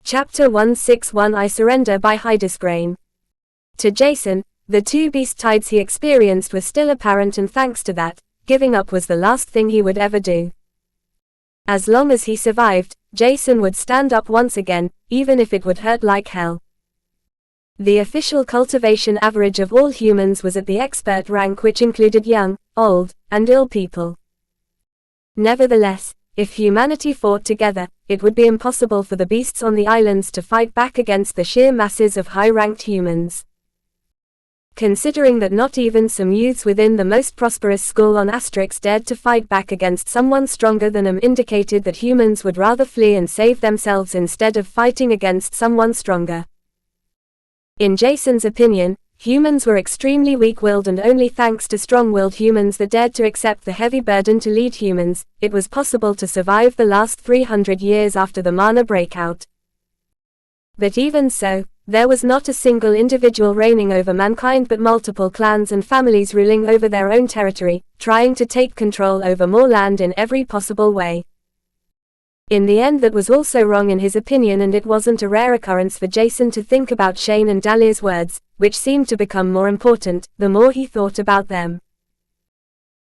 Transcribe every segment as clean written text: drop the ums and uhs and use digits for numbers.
Chapter 161 I Surrender by Hydesgrain. To Jason, the two beast tides he experienced were still apparent, and thanks to that, giving up was the last thing he would ever do. As long as he survived, Jason would stand up once again, even if it would hurt like hell. The official cultivation average of all humans was at the expert rank, which included young, old, and ill people. Nevertheless, if humanity fought together, it would be impossible for the beasts on the islands to fight back against the sheer masses of high-ranked humans. Considering that not even some youths within the most prosperous school on Asterix dared to fight back against someone stronger than them, indicated that humans would rather flee and save themselves instead of fighting against someone stronger. In Jason's opinion, humans were extremely weak-willed, and only thanks to strong-willed humans that dared to accept the heavy burden to lead humans, it was possible to survive the last 300 years after the Mana breakout. But even so, there was not a single individual reigning over mankind, but multiple clans and families ruling over their own territory, trying to take control over more land in every possible way. In the end, that was also wrong in his opinion, and it wasn't a rare occurrence for Jason to think about Shane and Dahlia's words, which seemed to become more important the more he thought about them.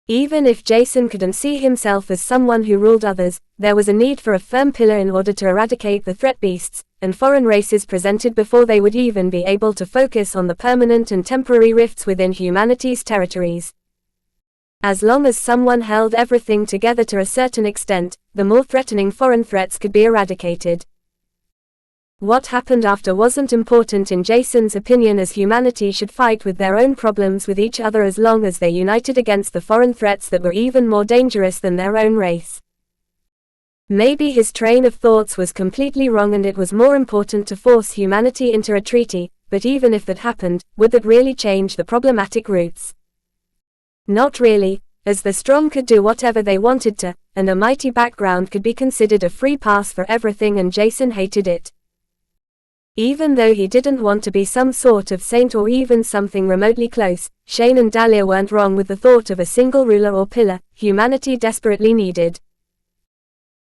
Even if Jason couldn't see himself as someone who ruled others, there was a need for a firm pillar in order to eradicate the threat beasts and foreign races presented before they would even be able to focus on the permanent and temporary rifts within humanity's territories. As long as someone held everything together to a certain extent, the more threatening foreign threats could be eradicated. What happened after wasn't important in Jason's opinion, as humanity should fight with their own problems with each other as long as they united against the foreign threats that were even more dangerous than their own race. Maybe his train of thoughts was completely wrong, and it was more important to force humanity into a treaty, but even if that happened, would that really change the problematic roots? Not really, as the strong could do whatever they wanted to, and a mighty background could be considered a free pass for everything, and Jason hated it. Even though he didn't want to be some sort of saint or even something remotely close, Shane and Dahlia weren't wrong with the thought of a single ruler or pillar humanity desperately needed.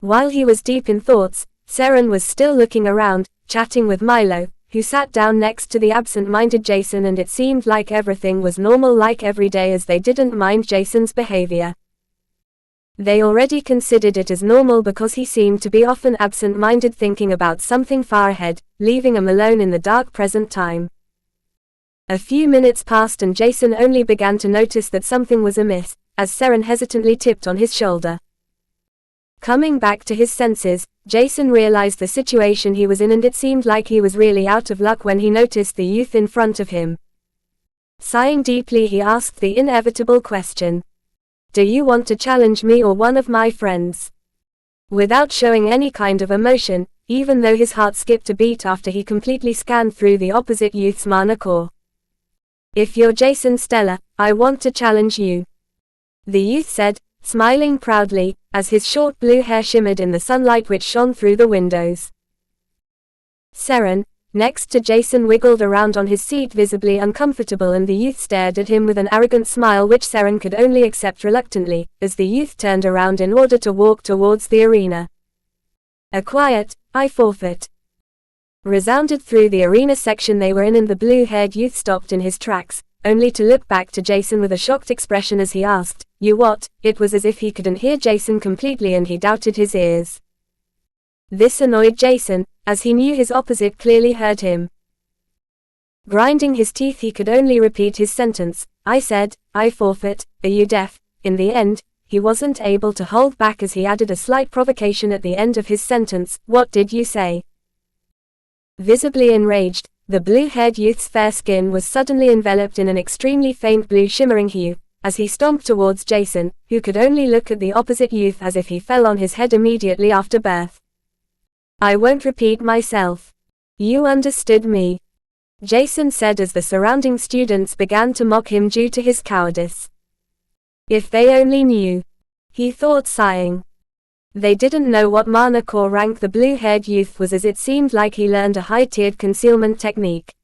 While he was deep in thoughts, Seren was still looking around, chatting with Milo, who sat down next to the absent-minded Jason, and it seemed like everything was normal like every day, as they didn't mind Jason's behavior. They already considered it as normal because he seemed to be often absent-minded, thinking about something far ahead, leaving him alone in the dark present time. A few minutes passed and Jason only began to notice that something was amiss, as Seren hesitantly tipped on his shoulder. Coming back to his senses, Jason realized the situation he was in, and it seemed like he was really out of luck when he noticed the youth in front of him. Sighing deeply, he asked the inevitable question. "Do you want to challenge me or one of my friends?" Without showing any kind of emotion, even though his heart skipped a beat after he completely scanned through the opposite youth's mana core. "If you're Jason Stellar, I want to challenge you," the youth said, smiling proudly, as his short blue hair shimmered in the sunlight which shone through the windows. Seren, next to Jason, wiggled around on his seat, visibly uncomfortable, and the youth stared at him with an arrogant smile which Seren could only accept reluctantly, as the youth turned around in order to walk towards the arena. A quiet, "I forfeit," resounded through the arena section they were in, and the blue-haired youth stopped in his tracks, only to look back to Jason with a shocked expression as he asked, "You what?" It was as if he couldn't hear Jason completely, and he doubted his ears. This annoyed Jason, as he knew his opposite clearly heard him. Grinding his teeth, he could only repeat his sentence, "I said, I forfeit, are you deaf?" In the end, he wasn't able to hold back as he added a slight provocation at the end of his sentence, "What did you say?" Visibly enraged, the blue-haired youth's fair skin was suddenly enveloped in an extremely faint blue shimmering hue, as he stomped towards Jason, who could only look at the opposite youth as if he fell on his head immediately after birth. "I won't repeat myself. You understood me," Jason said as the surrounding students began to mock him due to his cowardice. If they only knew, he thought, sighing. They didn't know what mana core rank the blue-haired youth was, as it seemed like he learned a high-tiered concealment technique.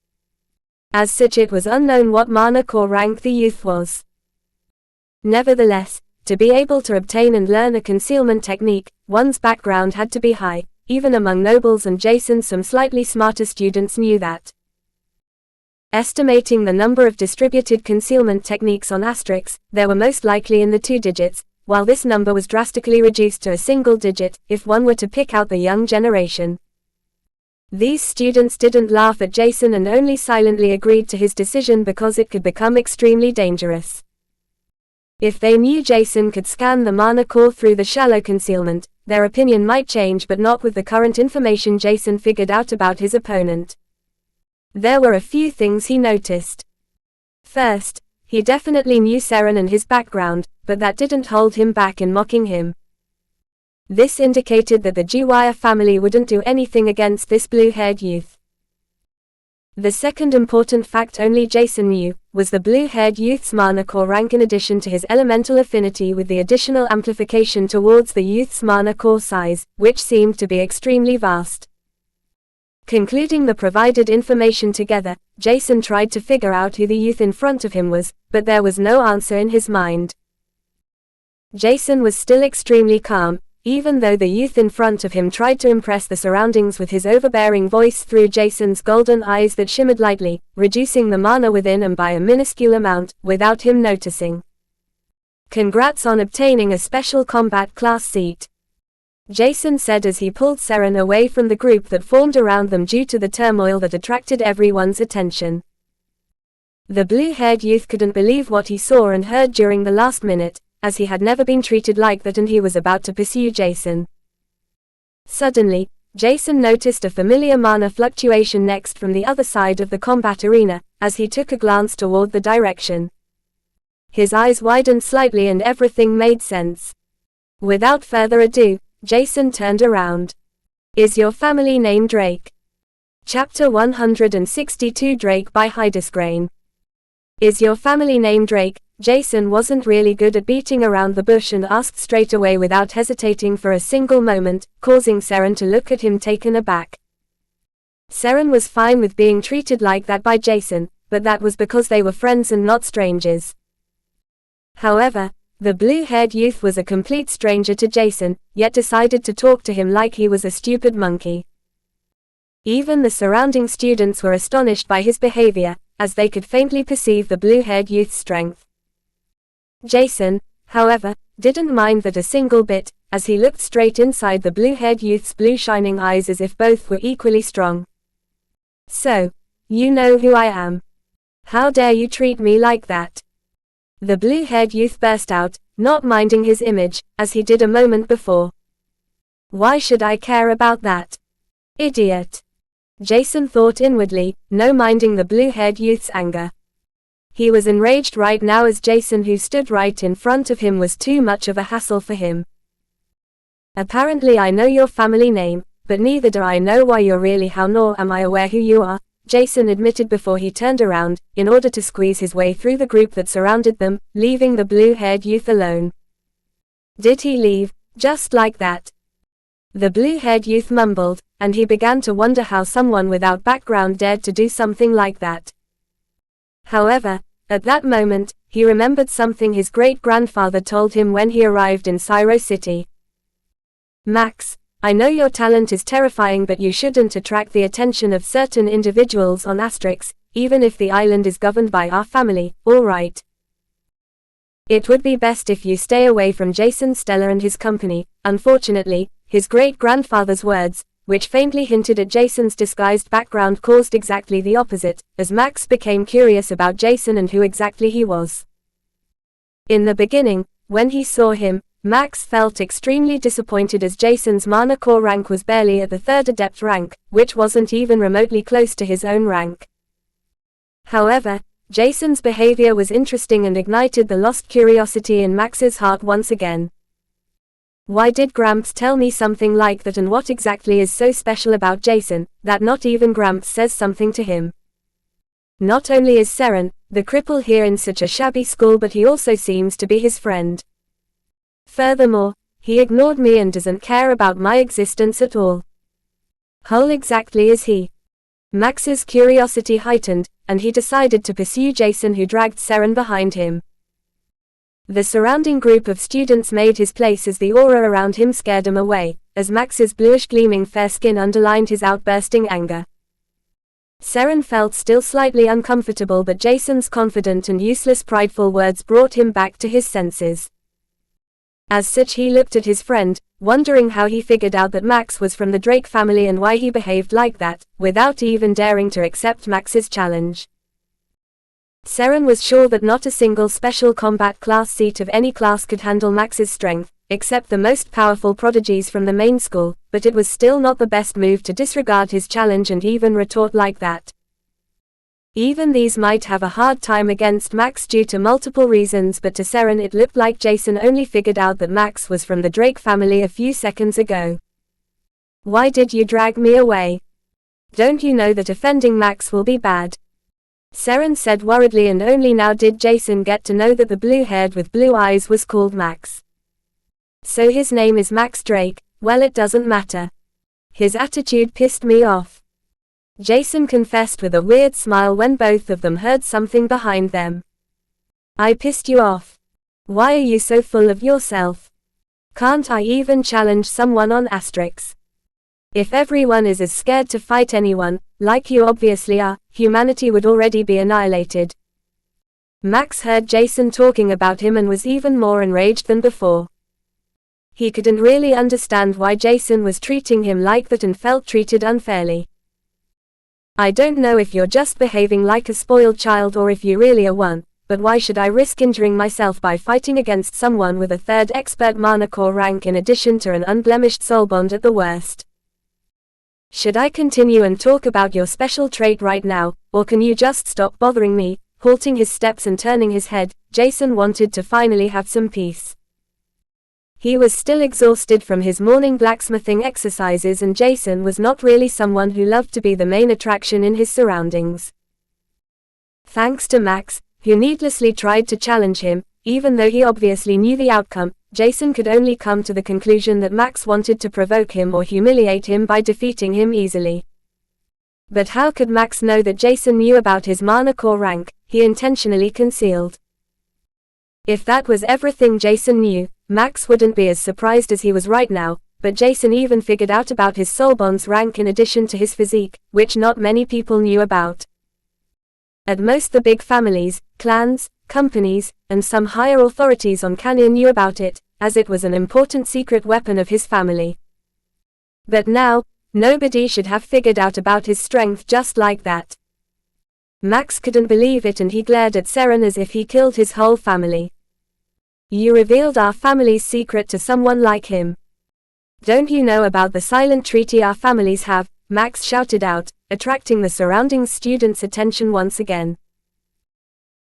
As such, it was unknown what mana core rank the youth was. Nevertheless, to be able to obtain and learn a concealment technique, one's background had to be high, even among nobles and Jason some slightly smarter students knew that. Estimating the number of distributed concealment techniques on Asterix, they were most likely in the 2 digits, while this number was drastically reduced to a single digit, if one were to pick out the young generation. These students didn't laugh at Jason and only silently agreed to his decision because it could become extremely dangerous. If they knew Jason could scan the mana core through the shallow concealment, their opinion might change, but not with the current information Jason figured out about his opponent. There were a few things he noticed. First, he definitely knew Seren and his background, but that didn't hold him back in mocking him. This indicated that the Dwyer family wouldn't do anything against this blue-haired youth. The second important fact only Jason knew, was the blue-haired youth's mana core rank in addition to his elemental affinity, with the additional amplification towards the youth's mana core size, which seemed to be extremely vast. Concluding the provided information together, Jason tried to figure out who the youth in front of him was, but there was no answer in his mind. Jason was still extremely calm, even though the youth in front of him tried to impress the surroundings with his overbearing voice through Jason's golden eyes that shimmered lightly, reducing the mana within him by a minuscule amount, without him noticing. "Congrats on obtaining a special combat class seat," Jason said as he pulled Seren away from the group that formed around them due to the turmoil that attracted everyone's attention. The blue-haired youth couldn't believe what he saw and heard during the last minute, as he had never been treated like that, and he was about to pursue Jason. Suddenly, Jason noticed a familiar mana fluctuation next from the other side of the combat arena, as he took a glance toward the direction. His eyes widened slightly and everything made sense. Without further ado, Jason turned around. "Is your family named Drake?" Chapter 162, Drake by Hydesgrain. "Is your family named Drake?" Jason wasn't really good at beating around the bush and asked straight away without hesitating for a single moment, causing Seren to look at him taken aback. Seren was fine with being treated like that by Jason, but that was because they were friends and not strangers. However, the blue-haired youth was a complete stranger to Jason, yet decided to talk to him like he was a stupid monkey. Even the surrounding students were astonished by his behavior, as they could faintly perceive the blue-haired youth's strength. Jason, however, didn't mind that a single bit, as he looked straight inside the blue-haired youth's blue shining eyes as if both were equally strong. "So, you know who I am. How dare you treat me like that?" The blue-haired youth burst out, not minding his image, as he did a moment before. "Why should I care about that? Idiot!" Jason thought inwardly, no minding the blue-haired youth's anger. He was enraged right now, as Jason, who stood right in front of him, was too much of a hassle for him. "Apparently I know your family name, but neither do I know why you're really how, nor am I aware who you are," Jason admitted before he turned around, in order to squeeze his way through the group that surrounded them, leaving the blue-haired youth alone. "Did he leave, just like that?" The blue-haired youth mumbled, and he began to wonder how someone without background dared to do something like that. However, at that moment, he remembered something his great-grandfather told him when he arrived in Syro City. "Max, I know your talent is terrifying, but you shouldn't attract the attention of certain individuals on Asterix, even if the island is governed by our family, all right? It would be best if you stay away from Jason Stellar and his company." Unfortunately, his great-grandfather's words, which faintly hinted at Jason's disguised background, caused exactly the opposite, as Max became curious about Jason and who exactly he was. In the beginning, when he saw him, Max felt extremely disappointed, as Jason's mana core rank was barely at the 3rd adept rank, which wasn't even remotely close to his own rank. However, Jason's behavior was interesting and ignited the lost curiosity in Max's heart once again. Why did Gramps tell me something like that, and what exactly is so special about Jason, that not even Gramps says something to him? Not only is Seren, the cripple, here in such a shabby school, but he also seems to be his friend. Furthermore, he ignored me and doesn't care about my existence at all. Who exactly is he? Max's curiosity heightened, and he decided to pursue Jason, who dragged Seren behind him. The surrounding group of students made his place as the aura around him scared him away, as Max's bluish gleaming fair skin underlined his outbursting anger. Seren felt still slightly uncomfortable, but Jason's confident and useless prideful words brought him back to his senses. As such, he looked at his friend, wondering how he figured out that Max was from the Drake family and why he behaved like that, without even daring to accept Max's challenge. Seren was sure that not a single special combat class seat of any class could handle Max's strength, except the most powerful prodigies from the main school, but it was still not the best move to disregard his challenge and even retort like that. Even these might have a hard time against Max due to multiple reasons, but to Seren it looked like Jason only figured out that Max was from the Drake family a few seconds ago. "Why did you drag me away? Don't you know that offending Max will be bad?" Seren said worriedly, and only now did Jason get to know that the blue-haired with blue eyes was called Max. "So his name is Max Drake? Well, it doesn't matter. His attitude pissed me off," Jason confessed with a weird smile when both of them heard something behind them. "I pissed you off? Why are you so full of yourself? Can't I even challenge someone on Asterix? If everyone is as scared to fight anyone, like you obviously are, humanity would already be annihilated." Max heard Jason talking about him and was even more enraged than before. He couldn't really understand why Jason was treating him like that and felt treated unfairly. "I don't know if you're just behaving like a spoiled child or if you really are one, but why should I risk injuring myself by fighting against someone with a 3rd expert mana core rank in addition to an unblemished soul bond at the worst? Should I continue and talk about your special trait right now, or can you just stop bothering me?" Halting his steps and turning his head, Jason wanted to finally have some peace. He was still exhausted from his morning blacksmithing exercises, and Jason was not really someone who loved to be the main attraction in his surroundings. Thanks to Max, who needlessly tried to challenge him, even though he obviously knew the outcome, Jason could only come to the conclusion that Max wanted to provoke him or humiliate him by defeating him easily. But how could Max know that Jason knew about his mana core rank? He intentionally concealed. If that was everything Jason knew, Max wouldn't be as surprised as he was right now, but Jason even figured out about his soulbond's rank in addition to his physique, which not many people knew about. At most the big families, clans, companies, and some higher authorities on Canyon knew about it, as it was an important secret weapon of his family. But now, nobody should have figured out about his strength just like that. Max couldn't believe it, and he glared at Seren as if he killed his whole family. "You revealed our family's secret to someone like him. Don't you know about the silent treaty our families have?" Max shouted out, attracting the surrounding students' attention once again.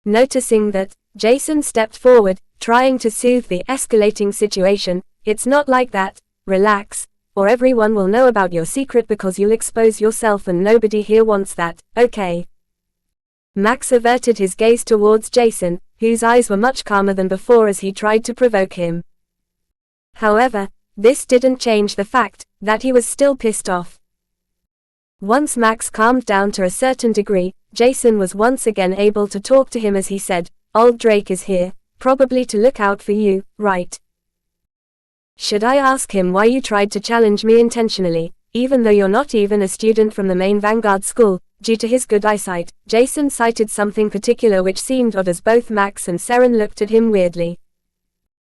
Noticing that, Jason stepped forward, trying to soothe the escalating situation. "It's not like that, relax, or everyone will know about your secret because you'll expose yourself, and nobody here wants that, okay?" Max averted his gaze towards Jason, whose eyes were much calmer than before as he tried to provoke him. However, this didn't change the fact that he was still pissed off. Once Max calmed down to a certain degree, Jason was once again able to talk to him as he said, "Old Drake is here, probably to look out for you, right? Should I ask him why you tried to challenge me intentionally, even though you're not even a student from the main Vanguard school?" Due to his good eyesight, Jason cited something particular which seemed odd as both Max and Seren looked at him weirdly.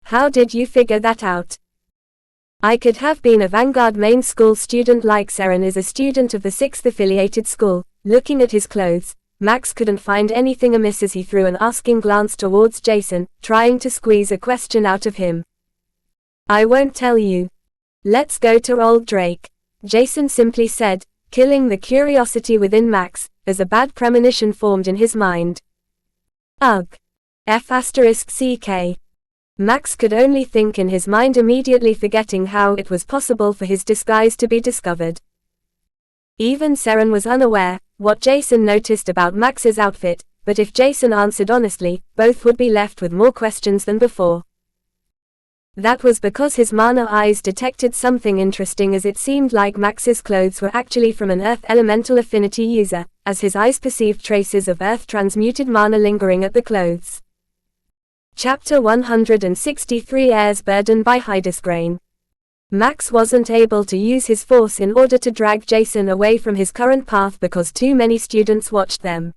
"How did you figure that out?" "I could have been a Vanguard main school student like Seren is a student of the 6th affiliated school." Looking at his clothes, Max couldn't find anything amiss as he threw an asking glance towards Jason, trying to squeeze a question out of him. "I won't tell you. Let's go to Old Drake," Jason simply said, killing the curiosity within Max, as a bad premonition formed in his mind. Ugh. F***ck. Max could only think in his mind, immediately forgetting how it was possible for his disguise to be discovered. Even Seren was unaware what Jason noticed about Max's outfit, but if Jason answered honestly, both would be left with more questions than before. That was because his mana eyes detected something interesting, as it seemed like Max's clothes were actually from an Earth Elemental Affinity user, as his eyes perceived traces of Earth transmuted mana lingering at the clothes. Chapter 163 Air's Burden by Hydesgrain. Max wasn't able to use his force in order to drag Jason away from his current path because too many students watched them.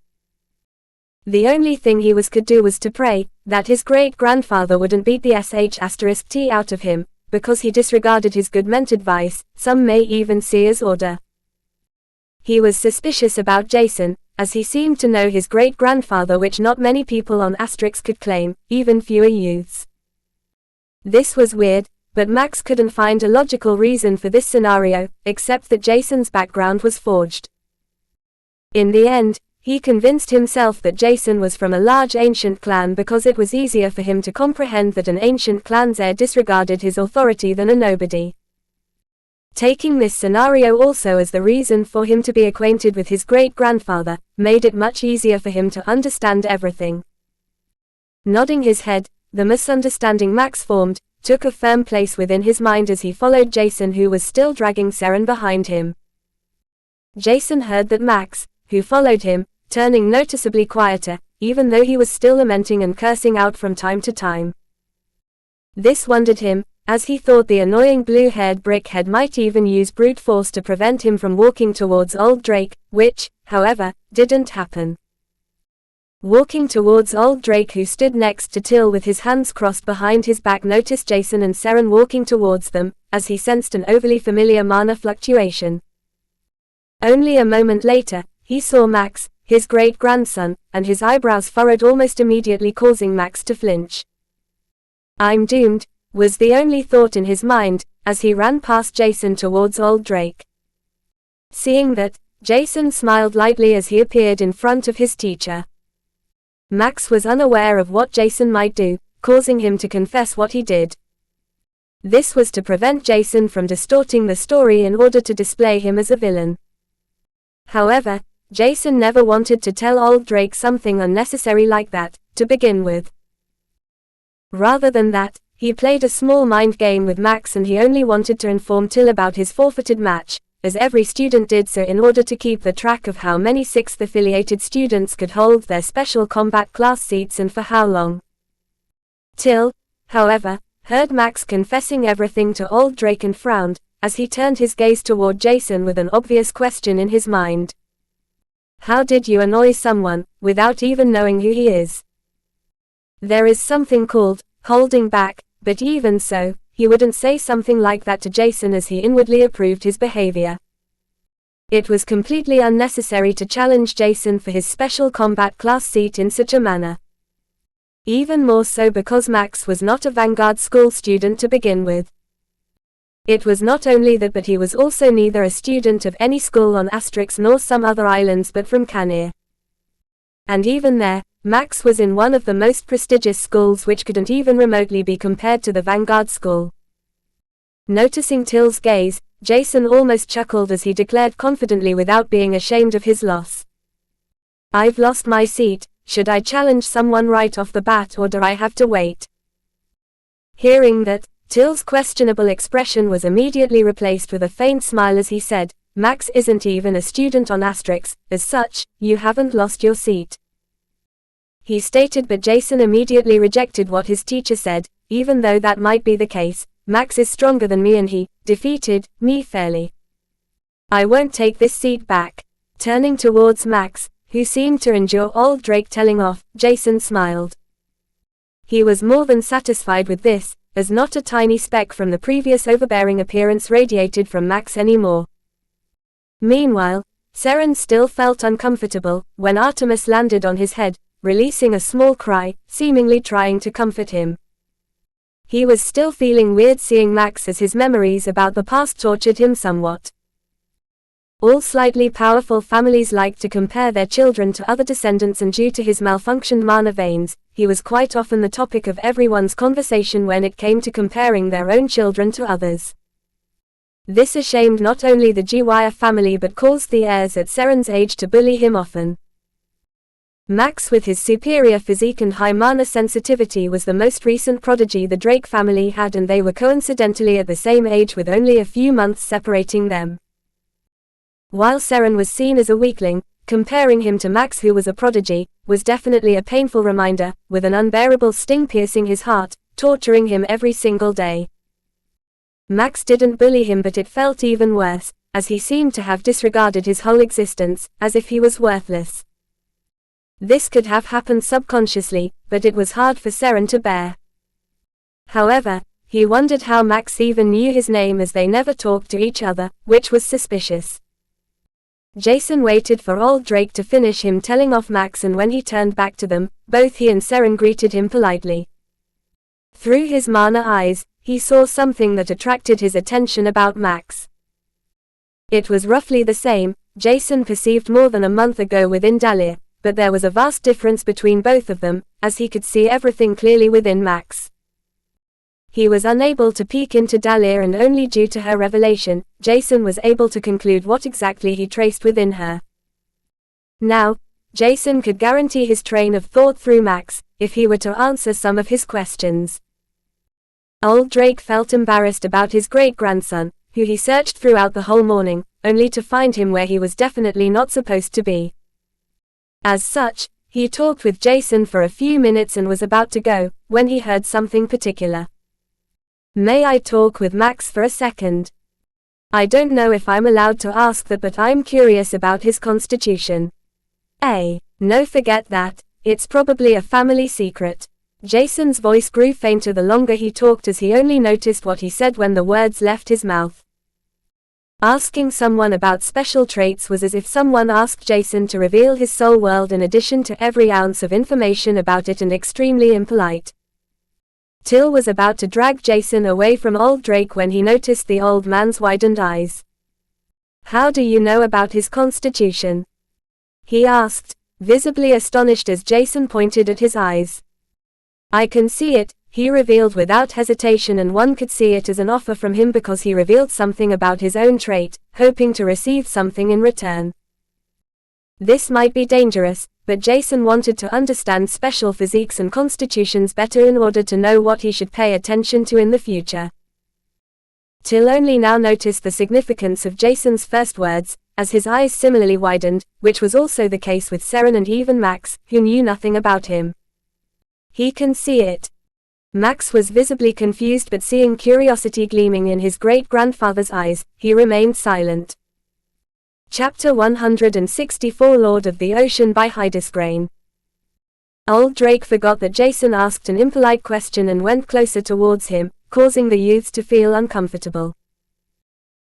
The only thing he could do was to pray that his great-grandfather wouldn't beat the sh*t out of him, because he disregarded his good-meant advice, some may even see as order. He was suspicious about Jason, as he seemed to know his great-grandfather, which not many people on Asterix could claim, even fewer youths. This was weird, but Max couldn't find a logical reason for this scenario, except that Jason's background was forged. In the end, he convinced himself that Jason was from a large ancient clan because it was easier for him to comprehend that an ancient clan's heir disregarded his authority than a nobody. Taking this scenario also as the reason for him to be acquainted with his great-grandfather, made it much easier for him to understand everything. Nodding his head, the misunderstanding Max formed took a firm place within his mind as he followed Jason, who was still dragging Seren behind him. Jason heard that Max, who followed him, turning noticeably quieter, even though he was still lamenting and cursing out from time to time. This wondered him, as he thought the annoying blue-haired brickhead might even use brute force to prevent him from walking towards Old Drake, which, however, didn't happen. Walking towards Old Drake, who stood next to Till with his hands crossed behind his back, noticed Jason and Seren walking towards them, as he sensed an overly familiar mana fluctuation. Only a moment later, he saw Max, his great-grandson, and his eyebrows furrowed almost immediately, causing Max to flinch. "I'm doomed," was the only thought in his mind, as he ran past Jason towards Old Drake. Seeing that, Jason smiled lightly as he appeared in front of his teacher. Max was unaware of what Jason might do, causing him to confess what he did. This was to prevent Jason from distorting the story in order to display him as a villain. However, Jason never wanted to tell Old Drake something unnecessary like that, to begin with. Rather than that, he played a small mind game with Max, and he only wanted to inform Till about his forfeited match, as every student did so in order to keep the track of how many 6th affiliated students could hold their special combat class seats and for how long. Till, however, heard Max confessing everything to Old Drake and frowned, as he turned his gaze toward Jason with an obvious question in his mind. "How did you annoy someone, without even knowing who he is?" There is something called holding back, but even so, he wouldn't say something like that to Jason, as he inwardly approved his behavior. It was completely unnecessary to challenge Jason for his special combat class seat in such a manner. Even more so because Max was not a Vanguard school student to begin with. It was not only that, but he was also neither a student of any school on Asterix nor some other islands but from Canir. And even there, Max was in one of the most prestigious schools, which couldn't even remotely be compared to the Vanguard school. Noticing Till's gaze, Jason almost chuckled as he declared confidently without being ashamed of his loss. "I've lost my seat. Should I challenge someone right off the bat, or do I have to wait?" Hearing that, Till's questionable expression was immediately replaced with a faint smile as he said, "Max isn't even a student on Asterix, as such, you haven't lost your seat," he stated, but Jason immediately rejected what his teacher said. "Even though that might be the case, Max is stronger than me and he defeated me fairly. I won't take this seat back." Turning towards Max, who seemed to endure Old Drake telling off, Jason smiled. He was more than satisfied with this, as not a tiny speck from the previous overbearing appearance radiated from Max anymore. Meanwhile, Seren still felt uncomfortable when Artemis landed on his head, releasing a small cry, seemingly trying to comfort him. He was still feeling weird seeing Max, as his memories about the past tortured him somewhat. All slightly powerful families like to compare their children to other descendants, and due to his malfunctioned mana veins, he was quite often the topic of everyone's conversation when it came to comparing their own children to others. This ashamed not only the Jiwaya family but caused the heirs at Seren's age to bully him often. Max, with his superior physique and high mana sensitivity, was the most recent prodigy the Drake family had, and they were coincidentally at the same age with only a few months separating them. While Seren was seen as a weakling, comparing him to Max, who was a prodigy, was definitely a painful reminder, with an unbearable sting piercing his heart, torturing him every single day. Max didn't bully him, but it felt even worse, as he seemed to have disregarded his whole existence, as if he was worthless. This could have happened subconsciously, but it was hard for Seren to bear. However, he wondered how Max even knew his name, as they never talked to each other, which was suspicious. Jason waited for old Drake to finish him telling off Max, and when he turned back to them, both he and Seren greeted him politely. Through his mana eyes, he saw something that attracted his attention about Max. It was roughly the same Jason perceived more than a month ago within Dalir, but there was a vast difference between both of them, as he could see everything clearly within Max. He was unable to peek into Dalir, and only due to her revelation, Jason was able to conclude what exactly he traced within her. Now, Jason could guarantee his train of thought through Max, if he were to answer some of his questions. Old Drake felt embarrassed about his great-grandson, who he searched throughout the whole morning, only to find him where he was definitely not supposed to be. As such, he talked with Jason for a few minutes and was about to go, when he heard something particular. "May I talk with Max for a second? I don't know if I'm allowed to ask that, but I'm curious about his constitution." No, forget that, it's probably a family secret." Jason's voice grew fainter the longer he talked, as he only noticed what he said when the words left his mouth. Asking someone about special traits was as if someone asked Jason to reveal his soul world in addition to every ounce of information about it, and extremely impolite. Till was about to drag Jason away from old Drake when he noticed the old man's widened eyes. "How do you know about his constitution?" he asked, visibly astonished as Jason pointed at his eyes. "I can see it," he revealed without hesitation, and one could see it as an offer from him because he revealed something about his own trait, hoping to receive something in return. This might be dangerous, but Jason wanted to understand special physiques and constitutions better in order to know what he should pay attention to in the future. Till only now noticed the significance of Jason's first words, as his eyes similarly widened, which was also the case with Seren and even Max, who knew nothing about him. "He can see it." Max was visibly confused, but seeing curiosity gleaming in his great-grandfather's eyes, he remained silent. Chapter 164 Lord of the Ocean by Hydesgrain. Old Drake forgot that Jason asked an impolite question and went closer towards him, causing the youths to feel uncomfortable.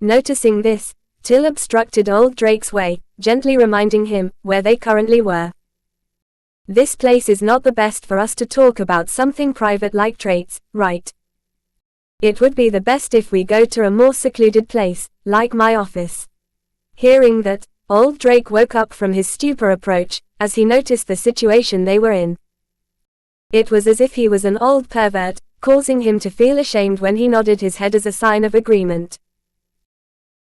Noticing this, Till obstructed old Drake's way, gently reminding him where they currently were. "This place is not the best for us to talk about something private like traits, right? It would be the best if we go to a more secluded place, like my office." Hearing that, old Drake woke up from his stupor approach, as he noticed the situation they were in. It was as if he was an old pervert, causing him to feel ashamed when he nodded his head as a sign of agreement.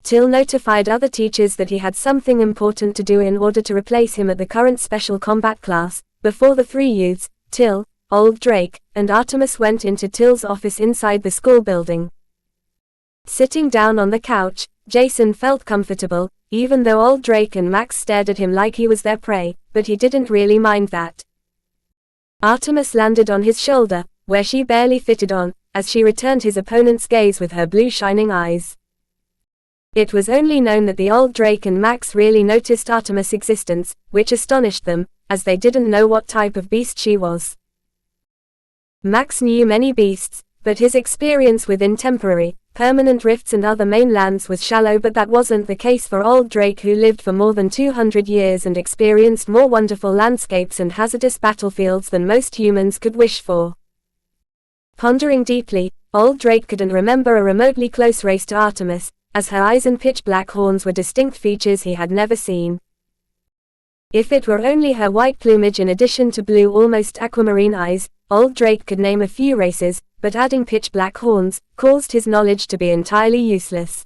Till notified other teachers that he had something important to do in order to replace him at the current special combat class. Before the three youths, Till, old Drake, and Artemis went into Till's office inside the school building. Sitting down on the couch, Jason felt comfortable, even though old Drake and Max stared at him like he was their prey, but he didn't really mind that. Artemis landed on his shoulder, where she barely fitted on, as she returned his opponent's gaze with her blue shining eyes. It was only known that the old Drake and Max really noticed Artemis' existence, which astonished them, as they didn't know what type of beast she was. Max knew many beasts, but his experience within temporary, permanent rifts and other mainlands was shallow, but that wasn't the case for old Drake, who lived for more than 200 years and experienced more wonderful landscapes and hazardous battlefields than most humans could wish for. Pondering deeply, old Drake couldn't remember a remotely close race to Artemis, as her eyes and pitch-black horns were distinct features he had never seen. If it were only her white plumage in addition to blue, almost aquamarine eyes, old Drake could name a few races, but adding pitch-black horns caused his knowledge to be entirely useless.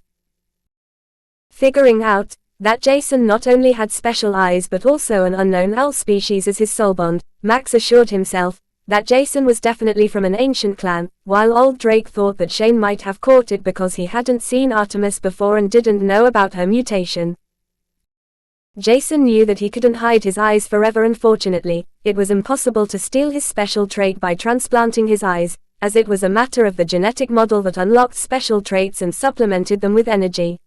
Figuring out that Jason not only had special eyes but also an unknown owl species as his soul bond, Max assured himself that Jason was definitely from an ancient clan, while old Drake thought that Shane might have caught it because he hadn't seen Artemis before and didn't know about her mutation. Jason knew that he couldn't hide his eyes forever. Unfortunately, it was impossible to steal his special trait by transplanting his eyes, as it was a matter of the genetic model that unlocked special traits and supplemented them with energy.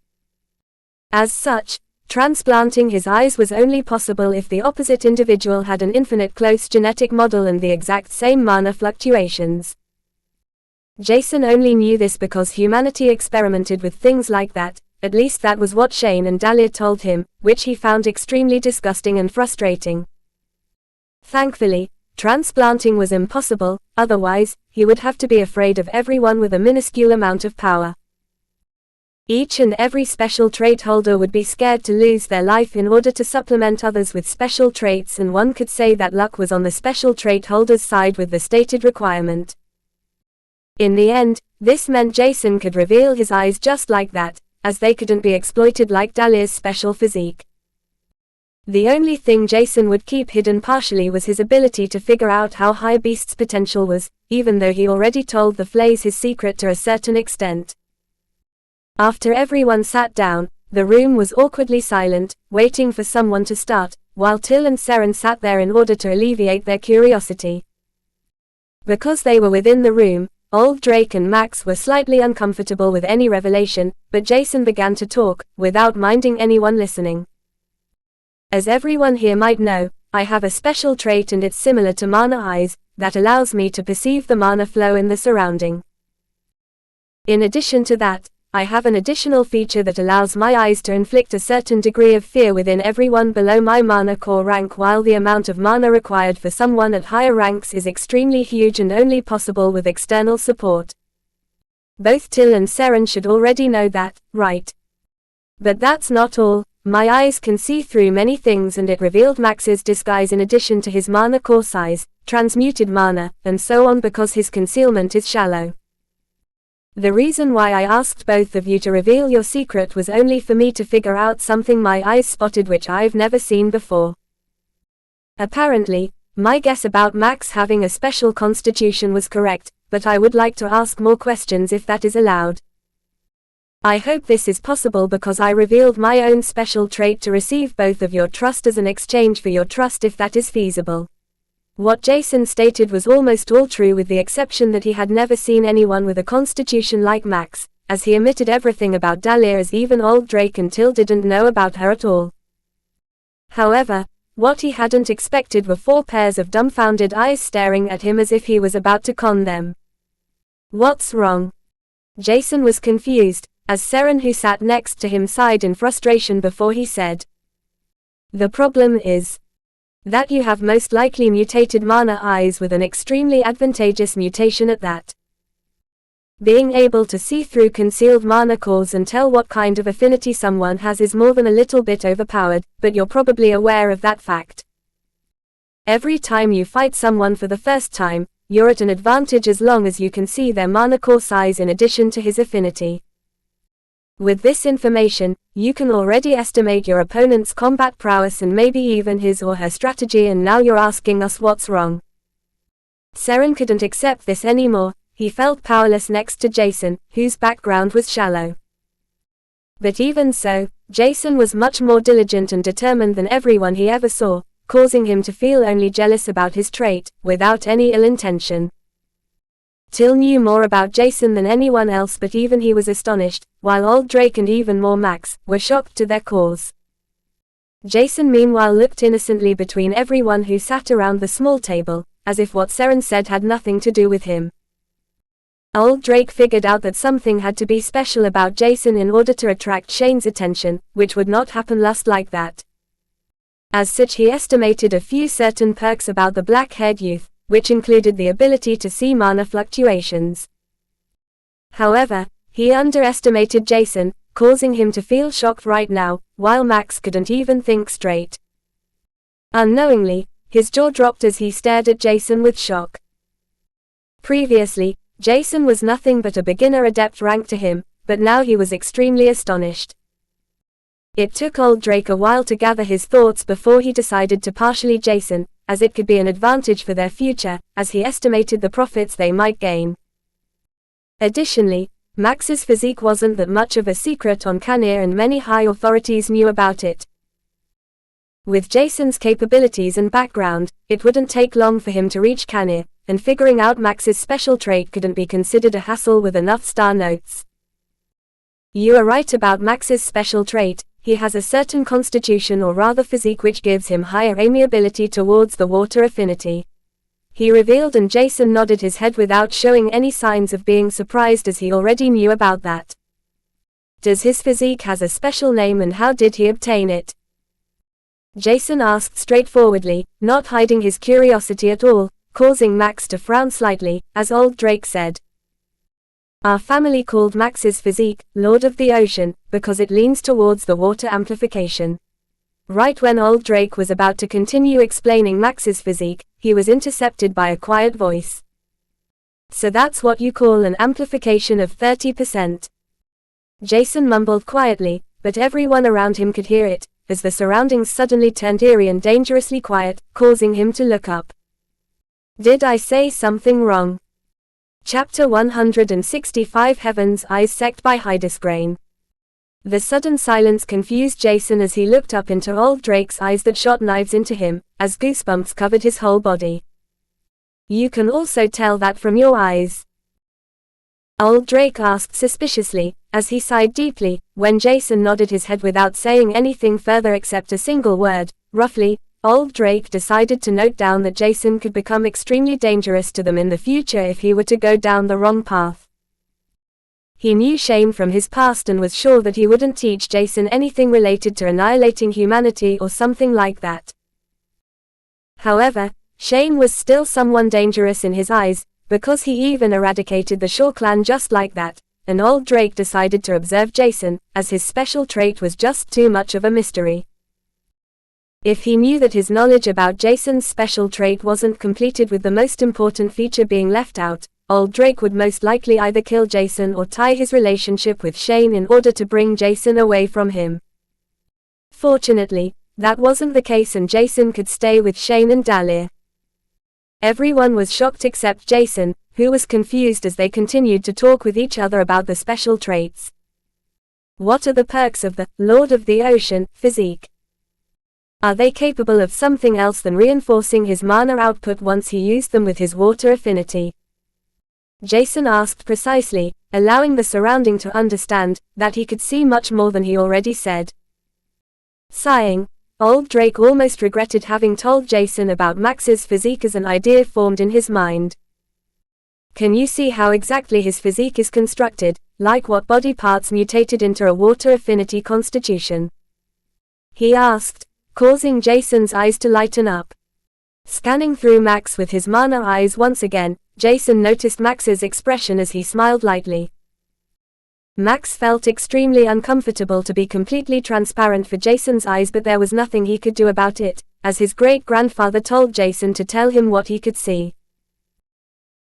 As such, transplanting his eyes was only possible if the opposite individual had an infinite close genetic model and the exact same mana fluctuations. Jason only knew this because humanity experimented with things like that, at least that was what Shane and Dahlia told him, which he found extremely disgusting and frustrating. Thankfully, transplanting was impossible, otherwise, he would have to be afraid of everyone with a minuscule amount of power. Each and every special trait holder would be scared to lose their life in order to supplement others with special traits, and one could say that luck was on the special trait holder's side with the stated requirement. In the end, this meant Jason could reveal his eyes just like that, as they couldn't be exploited like Dahlia's special physique. The only thing Jason would keep hidden partially was his ability to figure out how high Beast's potential was, even though he already told the Flays his secret to a certain extent. After everyone sat down, the room was awkwardly silent, waiting for someone to start, while Till and Seren sat there in order to alleviate their curiosity. Because they were within the room, Old Drake and Max were slightly uncomfortable with any revelation, but Jason began to talk, without minding anyone listening. As everyone here might know, I have a special trait, and it's similar to mana eyes, that allows me to perceive the mana flow in the surrounding. In addition to that, I have an additional feature that allows my eyes to inflict a certain degree of fear within everyone below my mana core rank, while the amount of mana required for someone at higher ranks is extremely huge and only possible with external support. Both Till and Seren should already know that, right? But that's not all. My eyes can see through many things, and it revealed Max's disguise in addition to his mana core size, transmuted mana, and so on, because his concealment is shallow. The reason why I asked both of you to reveal your secret was only for me to figure out something my eyes spotted which I've never seen before. Apparently, my guess about Max having a special constitution was correct, but I would like to ask more questions if that is allowed. I hope this is possible because I revealed my own special trait to receive both of your trust as an exchange for your trust, if that is feasible. What Jason stated was almost all true, with the exception that he had never seen anyone with a constitution like Max, as he omitted everything about Dahlia, as even Old Drake and Till didn't know about her at all. However, what he hadn't expected were 4 pairs of dumbfounded eyes staring at him as if he was about to con them. What's wrong? Jason was confused, as Seren, who sat next to him, sighed in frustration before he said, "The problem is that you have most likely mutated mana eyes, with an extremely advantageous mutation at that. Being able to see through concealed mana cores and tell what kind of affinity someone has is more than a little bit overpowered, but you're probably aware of that fact. Every time you fight someone for the first time, you're at an advantage as long as you can see their mana core size in addition to his affinity. With this information, you can already estimate your opponent's combat prowess and maybe even his or her strategy, and now you're asking us what's wrong." Seren couldn't accept this anymore. He felt powerless next to Jason, whose background was shallow. But even so, Jason was much more diligent and determined than everyone he ever saw, causing him to feel only jealous about his trait, without any ill intention. Till knew more about Jason than anyone else, but even he was astonished, while Old Drake and even more Max were shocked to their cores. Jason meanwhile looked innocently between everyone who sat around the small table, as if what Seren said had nothing to do with him. Old Drake figured out that something had to be special about Jason in order to attract Shane's attention, which would not happen just like that. As such, he estimated a few certain perks about the black-haired youth, which included the ability to see mana fluctuations. However, he underestimated Jason, causing him to feel shocked right now, while Max couldn't even think straight. Unknowingly, his jaw dropped as he stared at Jason with shock. Previously, Jason was nothing but a beginner adept rank to him, but now he was extremely astonished. It took Old Drake a while to gather his thoughts before he decided to partially Jason, as it could be an advantage for their future, as he estimated the profits they might gain. Additionally, Max's physique wasn't that much of a secret on Canir, and many high authorities knew about it. With Jason's capabilities and background, it wouldn't take long for him to reach Canir, and figuring out Max's special trait couldn't be considered a hassle with enough star notes. You are right about Max's special trait. He has a certain constitution or rather physique which gives him higher amiability towards the water affinity. He revealed, and Jason nodded his head without showing any signs of being surprised, as he already knew about that. Does his physique has a special name, and how did he obtain it? Jason asked straightforwardly, not hiding his curiosity at all, causing Max to frown slightly, as old Drake said. Our family called Max's physique, Lord of the Ocean, because it leans towards the water amplification. Right when old Drake was about to continue explaining Max's physique, he was intercepted by a quiet voice. So that's what you call an amplification of 30%. Jason mumbled quietly, but everyone around him could hear it, as the surroundings suddenly turned eerie and dangerously quiet, causing him to look up. Did I say something wrong? Chapter 165 Heaven's Eyes Sect by Hydesgrain. The sudden silence confused Jason as he looked up into old Drake's eyes that shot knives into him, as goosebumps covered his whole body. You can also tell that from your eyes? Old Drake asked suspiciously, as he sighed deeply, when Jason nodded his head without saying anything further except a single word, roughly. Old Drake decided to note down that Jason could become extremely dangerous to them in the future if he were to go down the wrong path. He knew Shane from his past and was sure that he wouldn't teach Jason anything related to annihilating humanity or something like that. However, Shane was still someone dangerous in his eyes, because he even eradicated the Shaw clan just like that, and old Drake decided to observe Jason, as his special trait was just too much of a mystery. If he knew that his knowledge about Jason's special trait wasn't completed with the most important feature being left out, old Drake would most likely either kill Jason or tie his relationship with Shane in order to bring Jason away from him. Fortunately, that wasn't the case, and Jason could stay with Shane and Dahlia. Everyone was shocked except Jason, who was confused as they continued to talk with each other about the special traits. What are the perks of the Lord of the Ocean physique? Are they capable of something else than reinforcing his mana output once he used them with his water affinity? Jason asked precisely, allowing the surrounding to understand that he could see much more than he already said. Sighing, old Drake almost regretted having told Jason about Max's physique as an idea formed in his mind. Can you see how exactly his physique is constructed, like what body parts mutated into a water affinity constitution? He asked, causing Jason's eyes to lighten up. Scanning through Max with his mana eyes once again, Jason noticed Max's expression as he smiled lightly. Max felt extremely uncomfortable to be completely transparent for Jason's eyes, but there was nothing he could do about it, as his great-grandfather told Jason to tell him what he could see.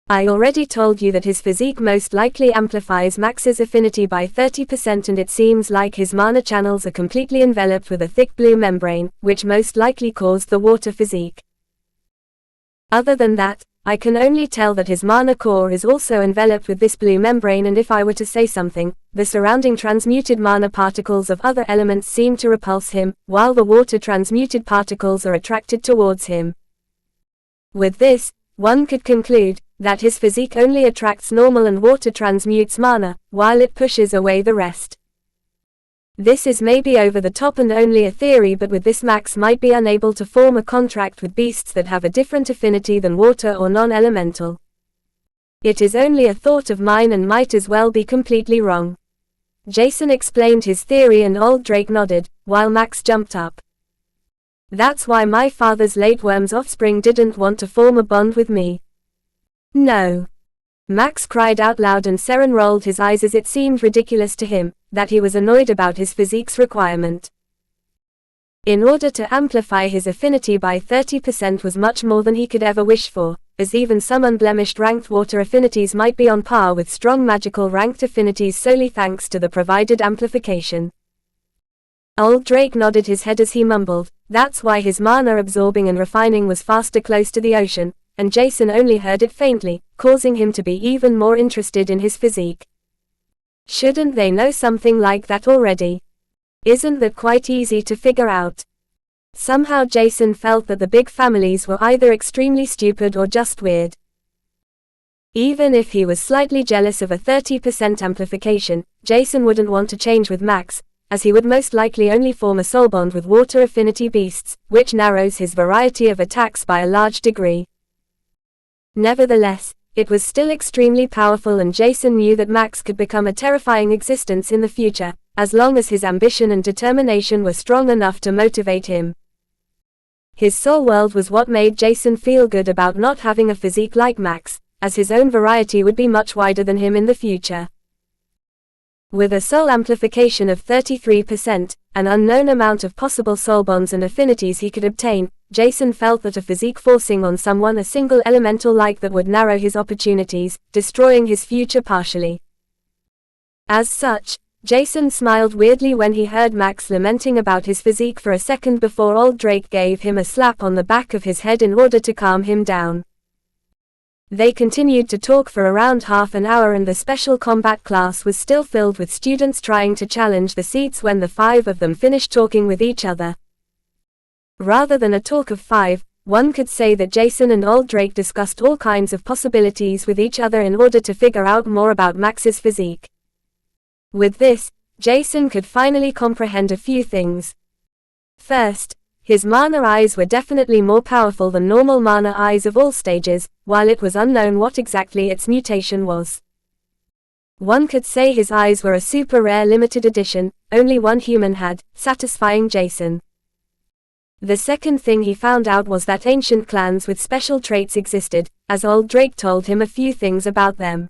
I already told you that his physique most likely amplifies Max's affinity by 30%, and it seems like his mana channels are completely enveloped with a thick blue membrane, which most likely caused the water physique. Other than that, I can only tell that his mana core is also enveloped with this blue membrane, and if I were to say something, the surrounding transmuted mana particles of other elements seem to repulse him, while the water transmuted particles are attracted towards him. With this, one could conclude that his physique only attracts normal and water transmutes mana, while it pushes away the rest. This is maybe over the top and only a theory, but with this Max might be unable to form a contract with beasts that have a different affinity than water or non-elemental. It is only a thought of mine and might as well be completely wrong. Jason explained his theory and old Drake nodded, while Max jumped up. That's why my father's late worm's offspring didn't want to form a bond with me. No. Max cried out loud, and Seren rolled his eyes as it seemed ridiculous to him that he was annoyed about his physique's requirement. In order to amplify his affinity by 30% was much more than he could ever wish for, as even some unblemished ranked water affinities might be on par with strong magical ranked affinities solely thanks to the provided amplification. Old Drake nodded his head as he mumbled, that's why his mana absorbing and refining was faster close to the ocean, and Jason only heard it faintly, causing him to be even more interested in his physique. Shouldn't they know something like that already? Isn't that quite easy to figure out? Somehow Jason felt that the big families were either extremely stupid or just weird. Even if he was slightly jealous of a 30% amplification, Jason wouldn't want to change with Max, as he would most likely only form a soul bond with water affinity beasts, which narrows his variety of attacks by a large degree. Nevertheless, it was still extremely powerful, and Jason knew that Max could become a terrifying existence in the future, as long as his ambition and determination were strong enough to motivate him. His soul world was what made Jason feel good about not having a physique like Max, as his own variety would be much wider than him in the future. With a soul amplification of 33%, an unknown amount of possible soul bonds and affinities he could obtain, Jason felt that a physique forcing on someone a single elemental like that would narrow his opportunities, destroying his future partially. As such, Jason smiled weirdly when he heard Max lamenting about his physique for a second before old Drake gave him a slap on the back of his head in order to calm him down. They continued to talk for around half an hour, and the special combat class was still filled with students trying to challenge the seats when the 5 of them finished talking with each other. Rather than a talk of 5, one could say that Jason and old Drake discussed all kinds of possibilities with each other in order to figure out more about Max's physique. With this, Jason could finally comprehend a few things. First, his mana eyes were definitely more powerful than normal mana eyes of all stages, while it was unknown what exactly its mutation was. One could say his eyes were a super rare limited edition, only one human had, satisfying Jason. The second thing he found out was that ancient clans with special traits existed, as old Drake told him a few things about them.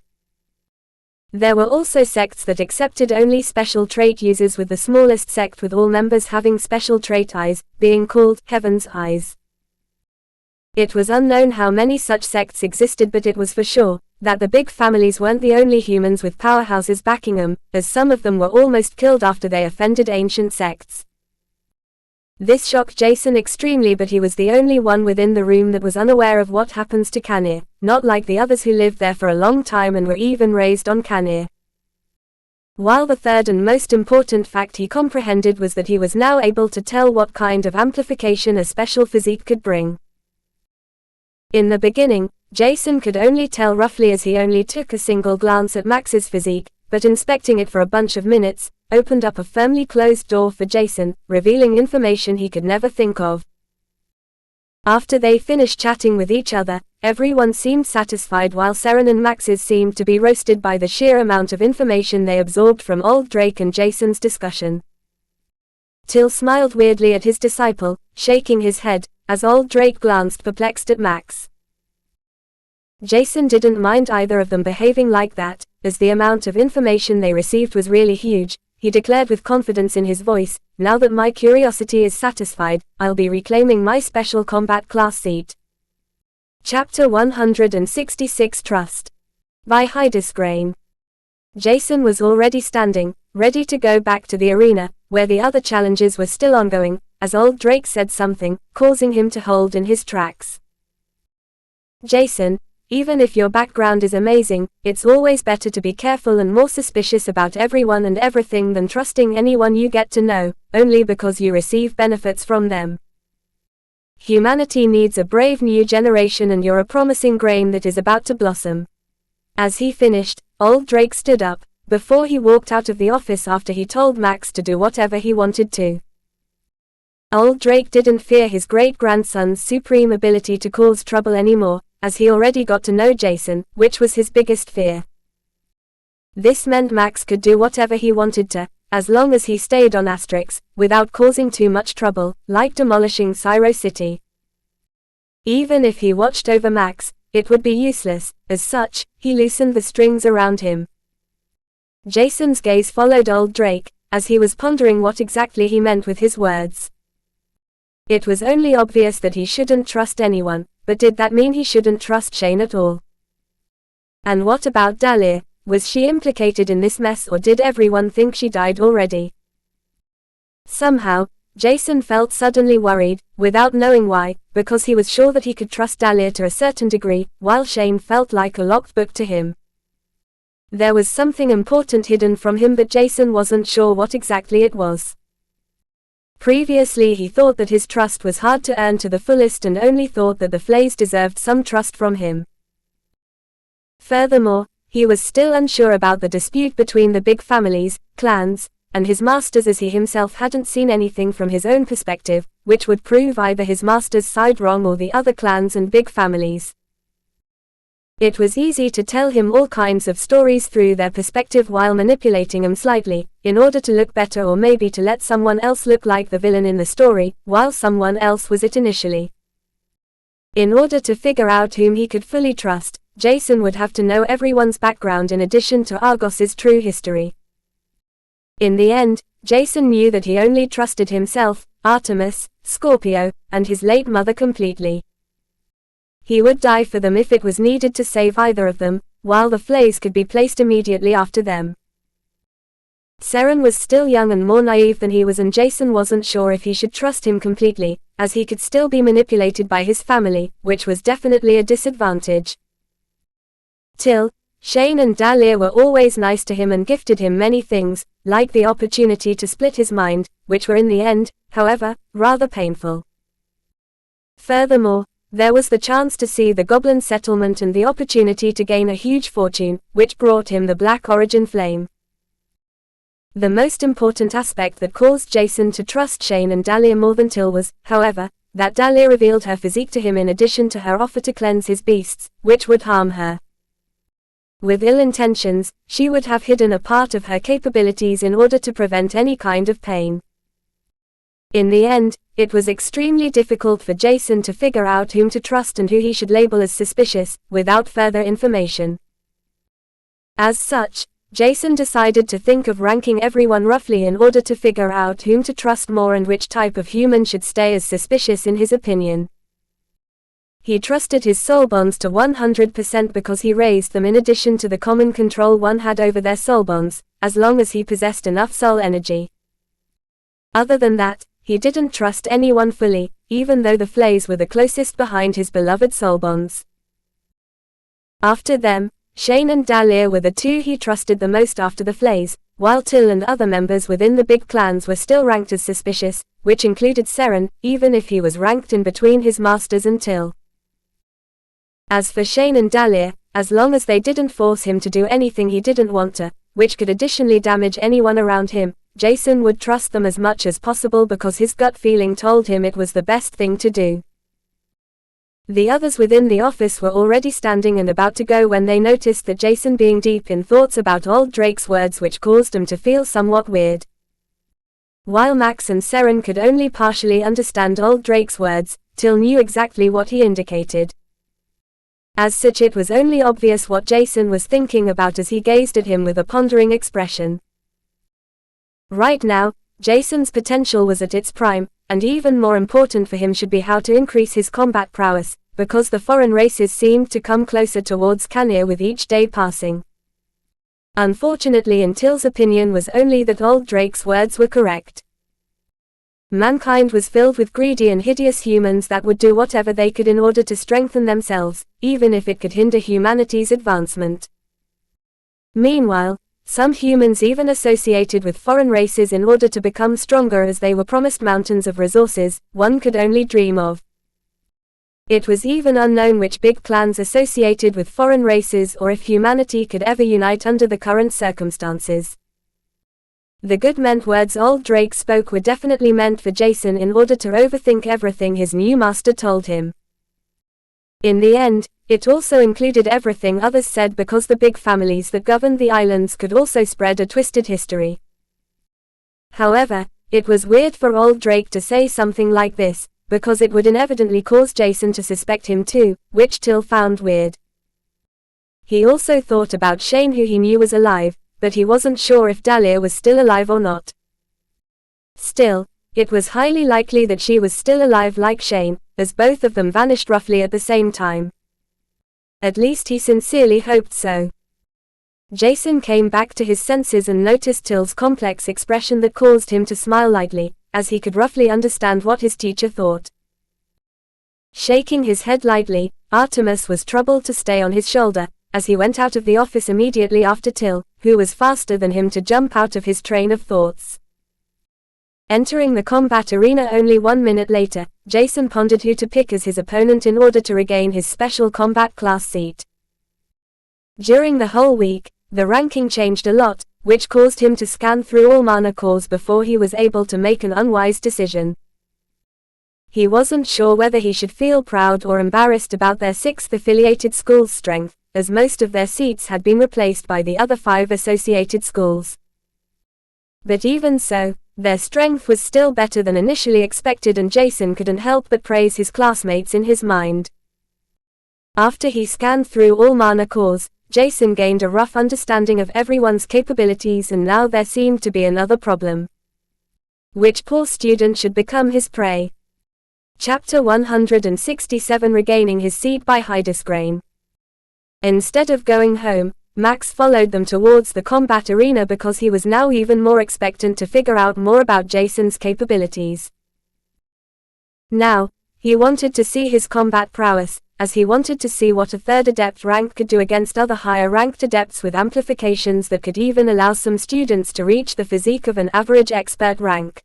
There were also sects that accepted only special trait users, with the smallest sect with all members having special trait eyes, being called Heaven's Eyes. It was unknown how many such sects existed, but it was for sure that the big families weren't the only humans with powerhouses backing them, as some of them were almost killed after they offended ancient sects. This shocked Jason extremely, but he was the only one within the room that was unaware of what happens to Canir, not like the others who lived there for a long time and were even raised on Canir. While the third and most important fact he comprehended was that he was now able to tell what kind of amplification a special physique could bring. In the beginning, Jason could only tell roughly, as he only took a single glance at Max's physique, but inspecting it for a bunch of minutes opened up a firmly closed door for Jason, revealing information he could never think of. After they finished chatting with each other, everyone seemed satisfied, while Seren and Max's seemed to be roasted by the sheer amount of information they absorbed from old Drake and Jason's discussion. Till smiled weirdly at his disciple, shaking his head, as old Drake glanced perplexed at Max. Jason didn't mind either of them behaving like that, as the amount of information they received was really huge. He declared with confidence in his voice, "Now that my curiosity is satisfied, I'll be reclaiming my special combat class seat." Chapter 166 Trust. By Hydesgrain. Jason was already standing, ready to go back to the arena, where the other challenges were still ongoing, as old Drake said something, causing him to hold in his tracks. "Jason, even if your background is amazing, it's always better to be careful and more suspicious about everyone and everything than trusting anyone you get to know, only because you receive benefits from them. Humanity needs a brave new generation, and you're a promising grain that is about to blossom." As he finished, old Drake stood up, before he walked out of the office after he told Max to do whatever he wanted to. Old Drake didn't fear his great-grandson's supreme ability to cause trouble anymore, as he already got to know Jason, which was his biggest fear. This meant Max could do whatever he wanted to, as long as he stayed on Asterix, without causing too much trouble, like demolishing Syro City. Even if he watched over Max, it would be useless. As such, he loosened the strings around him. Jason's gaze followed old Drake, as he was pondering what exactly he meant with his words. It was only obvious that he shouldn't trust anyone, but did that mean he shouldn't trust Shane at all? And what about Dahlia? Was she implicated in this mess, or did everyone think she died already? Somehow, Jason felt suddenly worried, without knowing why, because he was sure that he could trust Dahlia to a certain degree, while Shane felt like a locked book to him. There was something important hidden from him, but Jason wasn't sure what exactly it was. Previously he thought that his trust was hard to earn to the fullest, and only thought that the Flays deserved some trust from him. Furthermore, he was still unsure about the dispute between the big families, clans, and his masters, as he himself hadn't seen anything from his own perspective, which would prove either his master's side wrong or the other clans and big families. It was easy to tell him all kinds of stories through their perspective while manipulating them slightly, in order to look better or maybe to let someone else look like the villain in the story, while someone else was it initially. In order to figure out whom he could fully trust, Jason would have to know everyone's background in addition to Argos's true history. In the end, Jason knew that he only trusted himself, Artemis, Scorpio, and his late mother completely. He would die for them if it was needed to save either of them, while the flays could be placed immediately after them. Seren was still young and more naive than he was, and Jason wasn't sure if he should trust him completely, as he could still be manipulated by his family, which was definitely a disadvantage. Till, Shane and Dahlia were always nice to him and gifted him many things, like the opportunity to split his mind, which were in the end, however, rather painful. Furthermore, there was the chance to see the Goblin settlement and the opportunity to gain a huge fortune, which brought him the Black Origin Flame. The most important aspect that caused Jason to trust Shane and Dahlia more than Till was, however, that Dahlia revealed her physique to him in addition to her offer to cleanse his beasts, which would harm her. With ill intentions, she would have hidden a part of her capabilities in order to prevent any kind of pain. In the end, it was extremely difficult for Jason to figure out whom to trust and who he should label as suspicious, without further information. As such, Jason decided to think of ranking everyone roughly in order to figure out whom to trust more and which type of human should stay as suspicious in his opinion. He trusted his soul bonds to 100% because he raised them in addition to the common control one had over their soul bonds, as long as he possessed enough soul energy. Other than that, he didn't trust anyone fully, even though the flays were the closest behind his beloved soul bonds. After them, Shane and Dahlia were the two he trusted the most after the flays, while Till and other members within the big clans were still ranked as suspicious, which included Seren, even if he was ranked in between his masters and Till. As for Shane and Dahlia, as long as they didn't force him to do anything he didn't want to, which could additionally damage anyone around him, Jason would trust them as much as possible because his gut feeling told him it was the best thing to do. The others within the office were already standing and about to go when they noticed that Jason being deep in thoughts about old Drake's words, which caused him to feel somewhat weird. While Max and Seren could only partially understand old Drake's words, Till knew exactly what he indicated. As such, it was only obvious what Jason was thinking about as he gazed at him with a pondering expression. Right now, Jason's potential was at its prime, and even more important for him should be how to increase his combat prowess, because the foreign races seemed to come closer towards Canir with each day passing. Unfortunately, in Till's opinion was only that old Drake's words were correct. Mankind was filled with greedy and hideous humans that would do whatever they could in order to strengthen themselves, even if it could hinder humanity's advancement. Meanwhile, some humans even associated with foreign races in order to become stronger, as they were promised mountains of resources one could only dream of. It was even unknown which big clans associated with foreign races or if humanity could ever unite under the current circumstances. The good meant words old Drake spoke were definitely meant for Jason in order to overthink everything his new master told him. In the end, it also included everything others said because the big families that governed the islands could also spread a twisted history. However, it was weird for old Drake to say something like this, because it would inevitably cause Jason to suspect him too, which Till found weird. He also thought about Shane, who he knew was alive, but he wasn't sure if Dahlia was still alive or not. Still, it was highly likely that she was still alive like Shane, as both of them vanished roughly at the same time. At least he sincerely hoped so. Jason came back to his senses and noticed Till's complex expression that caused him to smile lightly, as he could roughly understand what his teacher thought. Shaking his head lightly, Artemis was troubled to stay on his shoulder, as he went out of the office immediately after Till, who was faster than him to jump out of his train of thoughts. Entering the combat arena only 1 minute later, Jason pondered who to pick as his opponent in order to regain his special combat class seat. During the whole week, the ranking changed a lot, which caused him to scan through all mana cores before he was able to make an unwise decision. He wasn't sure whether he should feel proud or embarrassed about their 6th affiliated school's strength, as most of their seats had been replaced by the other 5 associated schools. But even so, their strength was still better than initially expected, and Jason couldn't help but praise his classmates in his mind. After he scanned through all mana cores, Jason gained a rough understanding of everyone's capabilities, and now there seemed to be another problem. Which poor student should become his prey? Chapter 167, Regaining his seat by Hydesgrain. Instead of going home, Max followed them towards the combat arena because he was now even more expectant to figure out more about Jason's capabilities. Now, he wanted to see his combat prowess, as he wanted to see what a 3rd adept rank could do against other higher-ranked adepts with amplifications that could even allow some students to reach the physique of an average expert rank.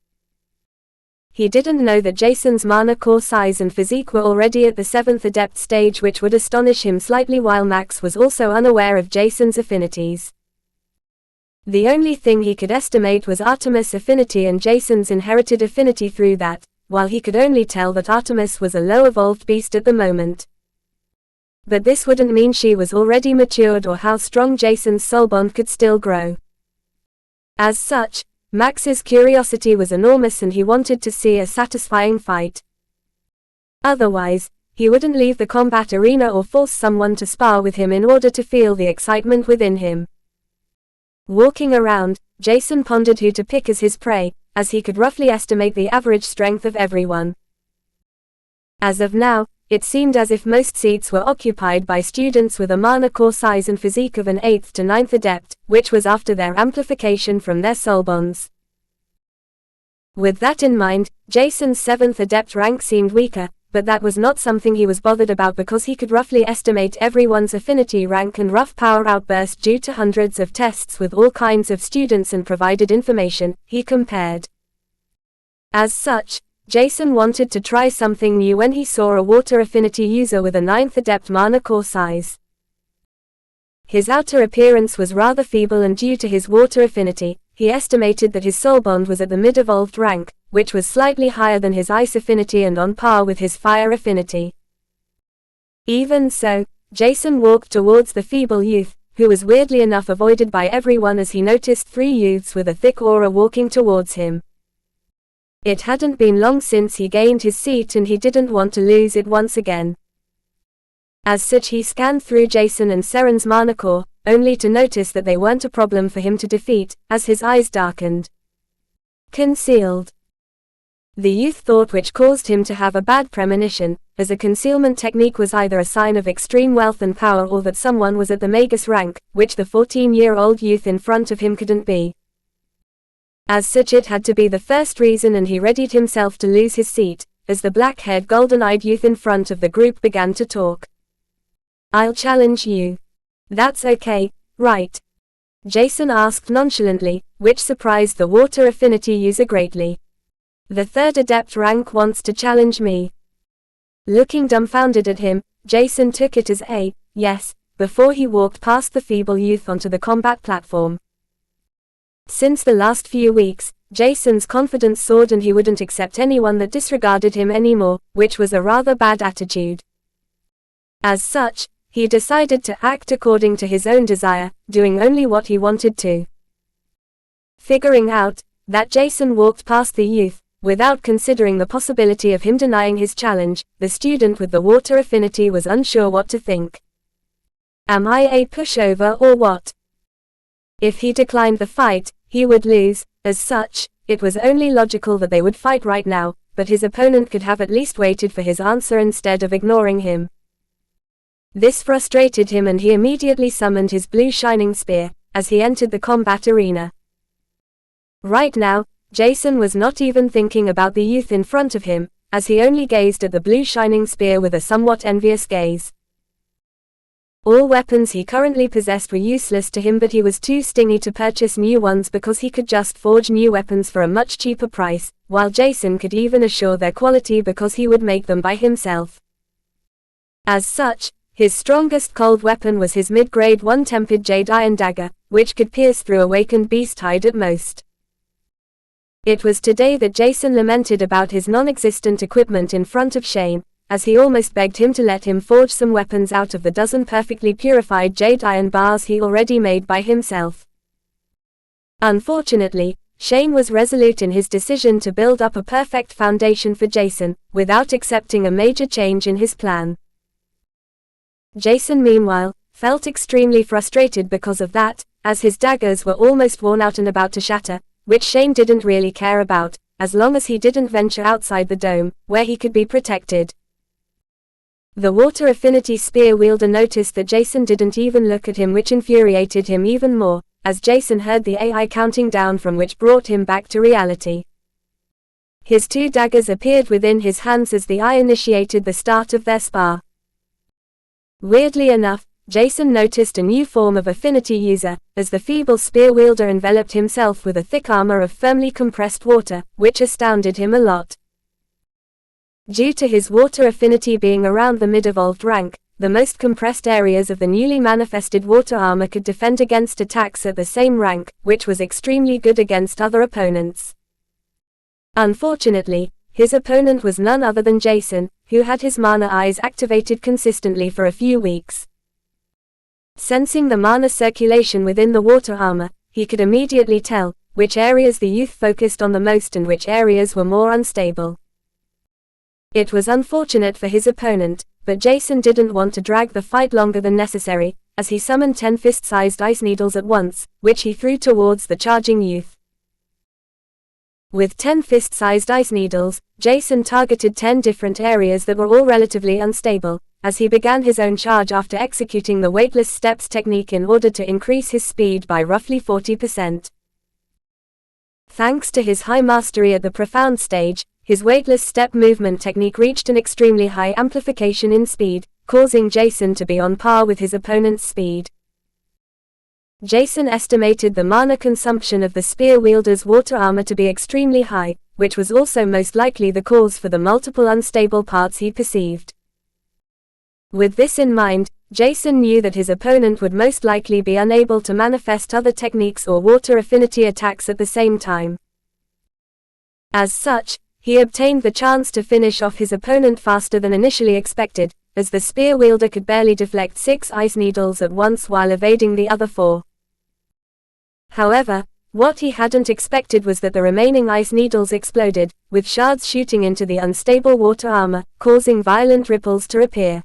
He didn't know that Jason's mana core size and physique were already at the 7th adept stage, which would astonish him slightly, while Max was also unaware of Jason's affinities. The only thing he could estimate was Artemis affinity and Jason's inherited affinity through that, while he could only tell that Artemis was a low-evolved beast at the moment. But this wouldn't mean she was already matured or how strong Jason's soul bond could still grow. As such, Max's curiosity was enormous, and he wanted to see a satisfying fight. Otherwise, he wouldn't leave the combat arena or force someone to spar with him in order to feel the excitement within him. Walking around, Jason pondered who to pick as his prey, as he could roughly estimate the average strength of everyone. As of now, it seemed as if most seats were occupied by students with a mana core size and physique of an 8th to 9th adept, which was after their amplification from their soul bonds. With that in mind, Jason's 7th adept rank seemed weaker, but that was not something he was bothered about because he could roughly estimate everyone's affinity rank and rough power outburst due to hundreds of tests with all kinds of students and provided information he compared. As such, Jason wanted to try something new when he saw a water affinity user with a 9th adept mana core size. His outer appearance was rather feeble, and due to his water affinity, he estimated that his soul bond was at the mid-evolved rank, which was slightly higher than his ice affinity and on par with his fire affinity. Even so, Jason walked towards the feeble youth, who was weirdly enough avoided by everyone as he noticed 3 youths with a thick aura walking towards him. It hadn't been long since he gained his seat, and he didn't want to lose it once again. As such, he scanned through Jason and Seren's mana core, only to notice that they weren't a problem for him to defeat, as his eyes darkened. Concealed. The youth thought, which caused him to have a bad premonition, as a concealment technique was either a sign of extreme wealth and power or that someone was at the Magus rank, which the 14-year-old youth in front of him couldn't be. As such, it had to be the first reason, and he readied himself to lose his seat, as the black-haired golden-eyed youth in front of the group began to talk. "I'll challenge you. That's okay, right?" Jason asked nonchalantly, which surprised the water affinity user greatly. "The 3rd adept rank wants to challenge me." Looking dumbfounded at him, Jason took it as a yes, before he walked past the feeble youth onto the combat platform. Since the last few weeks, Jason's confidence soared, and he wouldn't accept anyone that disregarded him anymore, which was a rather bad attitude. As such, he decided to act according to his own desire, doing only what he wanted to. Figuring out that Jason walked past the youth, without considering the possibility of him denying his challenge, the student with the water affinity was unsure what to think. Am I a pushover or what? If he declined the fight, he would lose. As such, it was only logical that they would fight right now, but his opponent could have at least waited for his answer instead of ignoring him. This frustrated him, and he immediately summoned his blue shining spear, as he entered the combat arena. Right now, Jason was not even thinking about the youth in front of him, as he only gazed at the blue shining spear with a somewhat envious gaze. All weapons he currently possessed were useless to him, but he was too stingy to purchase new ones because he could just forge new weapons for a much cheaper price, while Jason could even assure their quality because he would make them by himself. As such, His strongest cold weapon was his mid-grade one-tempered jade iron dagger, which could pierce through awakened beast hide at most. It was today that Jason lamented about his non-existent equipment in front of Shane, as he almost begged him to let him forge some weapons out of the dozen perfectly purified jade iron bars he already made by himself. Unfortunately, Shane was resolute in his decision to build up a perfect foundation for Jason, without accepting a major change in his plan. Jason, meanwhile, felt extremely frustrated because of that, as his daggers were almost worn out and about to shatter, which Shane didn't really care about, as long as he didn't venture outside the dome, where he could be protected. The water affinity spear wielder noticed that Jason didn't even look at him, which infuriated him even more, as Jason heard the AI counting down from which brought him back to reality. His two daggers appeared within his hands as the AI initiated the start of their spar. Weirdly enough, Jason noticed a new form of affinity user, as the feeble spear wielder enveloped himself with a thick armor of firmly compressed water, which astounded him a lot. Due to his water affinity being around the mid-evolved rank, the most compressed areas of the newly manifested water armor could defend against attacks at the same rank, which was extremely good against other opponents. Unfortunately, his opponent was none other than Jason, who had his mana eyes activated consistently for a few weeks. Sensing the mana circulation within the water armor, he could immediately tell which areas the youth focused on the most and which areas were more unstable. It was unfortunate for his opponent, but Jason didn't want to drag the fight longer than necessary, as he summoned 10 fist-sized ice needles at once, which he threw towards the charging youth. With 10 fist-sized ice needles, Jason targeted 10 different areas that were all relatively unstable, as he began his own charge after executing the weightless steps technique in order to increase his speed by roughly 40%. Thanks to his high mastery at the profound stage, his weightless step movement technique reached an extremely high amplification in speed, causing Jason to be on par with his opponent's speed. Jason estimated the mana consumption of the spear wielder's water armor to be extremely high, which was also most likely the cause for the multiple unstable parts he perceived. With this in mind, Jason knew that his opponent would most likely be unable to manifest other techniques or water affinity attacks at the same time. As such, he obtained the chance to finish off his opponent faster than initially expected, as the spear wielder could barely deflect 6 ice needles at once while evading the other 4. However, what he hadn't expected was that the remaining ice needles exploded, with shards shooting into the unstable water armor, causing violent ripples to appear.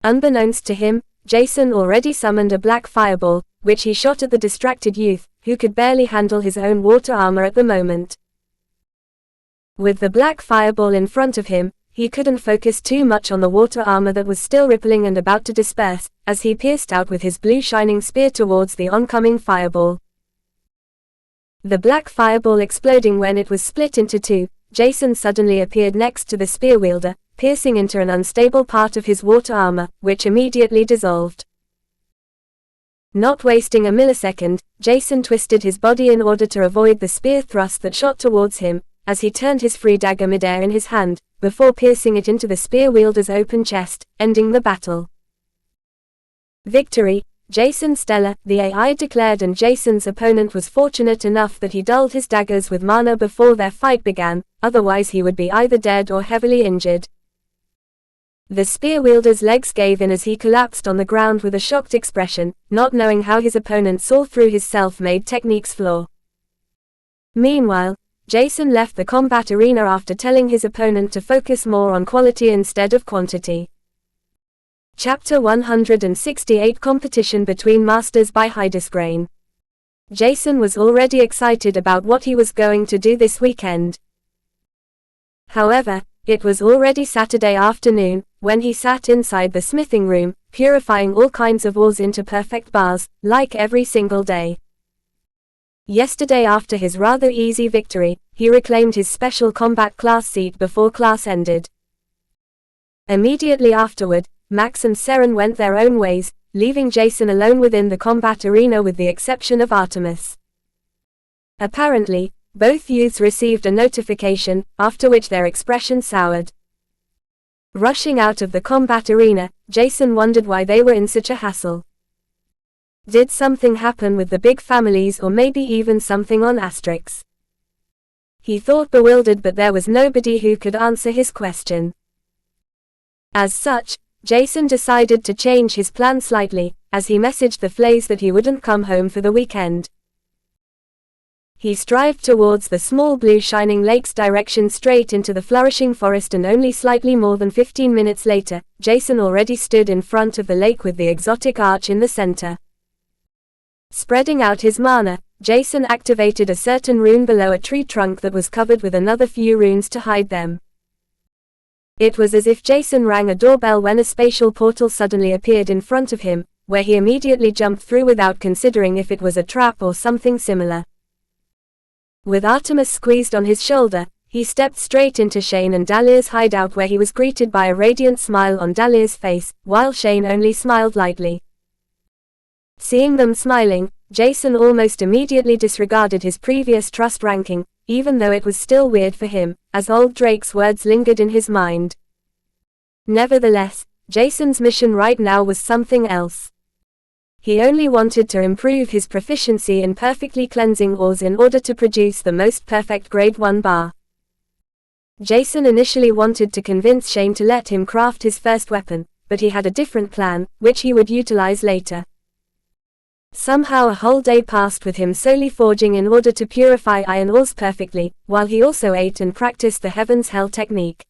Unbeknownst to him, Jason already summoned a black fireball, which he shot at the distracted youth, who could barely handle his own water armor at the moment. With the black fireball in front of him, he couldn't focus too much on the water armor that was still rippling and about to disperse, as he pierced out with his blue shining spear towards the oncoming fireball. The black fireball exploding when it was split into 2, Jason suddenly appeared next to the spear wielder, piercing into an unstable part of his water armor, which immediately dissolved. Not wasting a millisecond, Jason twisted his body in order to avoid the spear thrust that shot towards him, as he turned his free dagger midair in his hand, before piercing it into the spear wielder's open chest, ending the battle. Victory! Jason Stellar, the AI declared, and Jason's opponent was fortunate enough that he dulled his daggers with mana before their fight began, otherwise he would be either dead or heavily injured. The spear wielder's legs gave in as he collapsed on the ground with a shocked expression, not knowing how his opponent saw through his self-made technique's flaw. Meanwhile, Jason left the combat arena after telling his opponent to focus more on quality instead of quantity. Chapter 168 Competition between Masters by Hydesgrain. Jason was already excited about what he was going to do this weekend. However, it was already Saturday afternoon, when he sat inside the smithing room, purifying all kinds of ores into perfect bars, like every single day. Yesterday, after his rather easy victory, he reclaimed his special combat class seat before class ended. Immediately afterward, Max and Seren went their own ways, leaving Jason alone within the combat arena with the exception of Artemis. Apparently, both youths received a notification, after which their expression soured. Rushing out of the combat arena, Jason wondered why they were in such a hassle. Did something happen with the big families, or maybe even something on Asterix? He thought, bewildered, but there was nobody who could answer his question. As such, Jason decided to change his plan slightly, as he messaged the Flays that he wouldn't come home for the weekend. He strived towards the small blue shining lake's direction, straight into the flourishing forest, and only slightly more than 15 minutes later, Jason already stood in front of the lake with the exotic arch in the center. Spreading out his mana, Jason activated a certain rune below a tree trunk that was covered with another few runes to hide them. It was as if Jason rang a doorbell when a spatial portal suddenly appeared in front of him, where he immediately jumped through without considering if it was a trap or something similar. With Artemis squeezed on his shoulder, he stepped straight into Shane and Dahlia's hideout, where he was greeted by a radiant smile on Dahlia's face, while Shane only smiled lightly. Seeing them smiling, Jason almost immediately disregarded his previous trust ranking, even though it was still weird for him, as old Drake's words lingered in his mind. Nevertheless, Jason's mission right now was something else. He only wanted to improve his proficiency in perfectly cleansing ores in order to produce the most perfect grade 1 bar. Jason initially wanted to convince Shane to let him craft his first weapon, but he had a different plan, which he would utilize later. Somehow a whole day passed with him solely forging in order to purify iron ores perfectly, while he also ate and practiced the Heaven's Hell technique.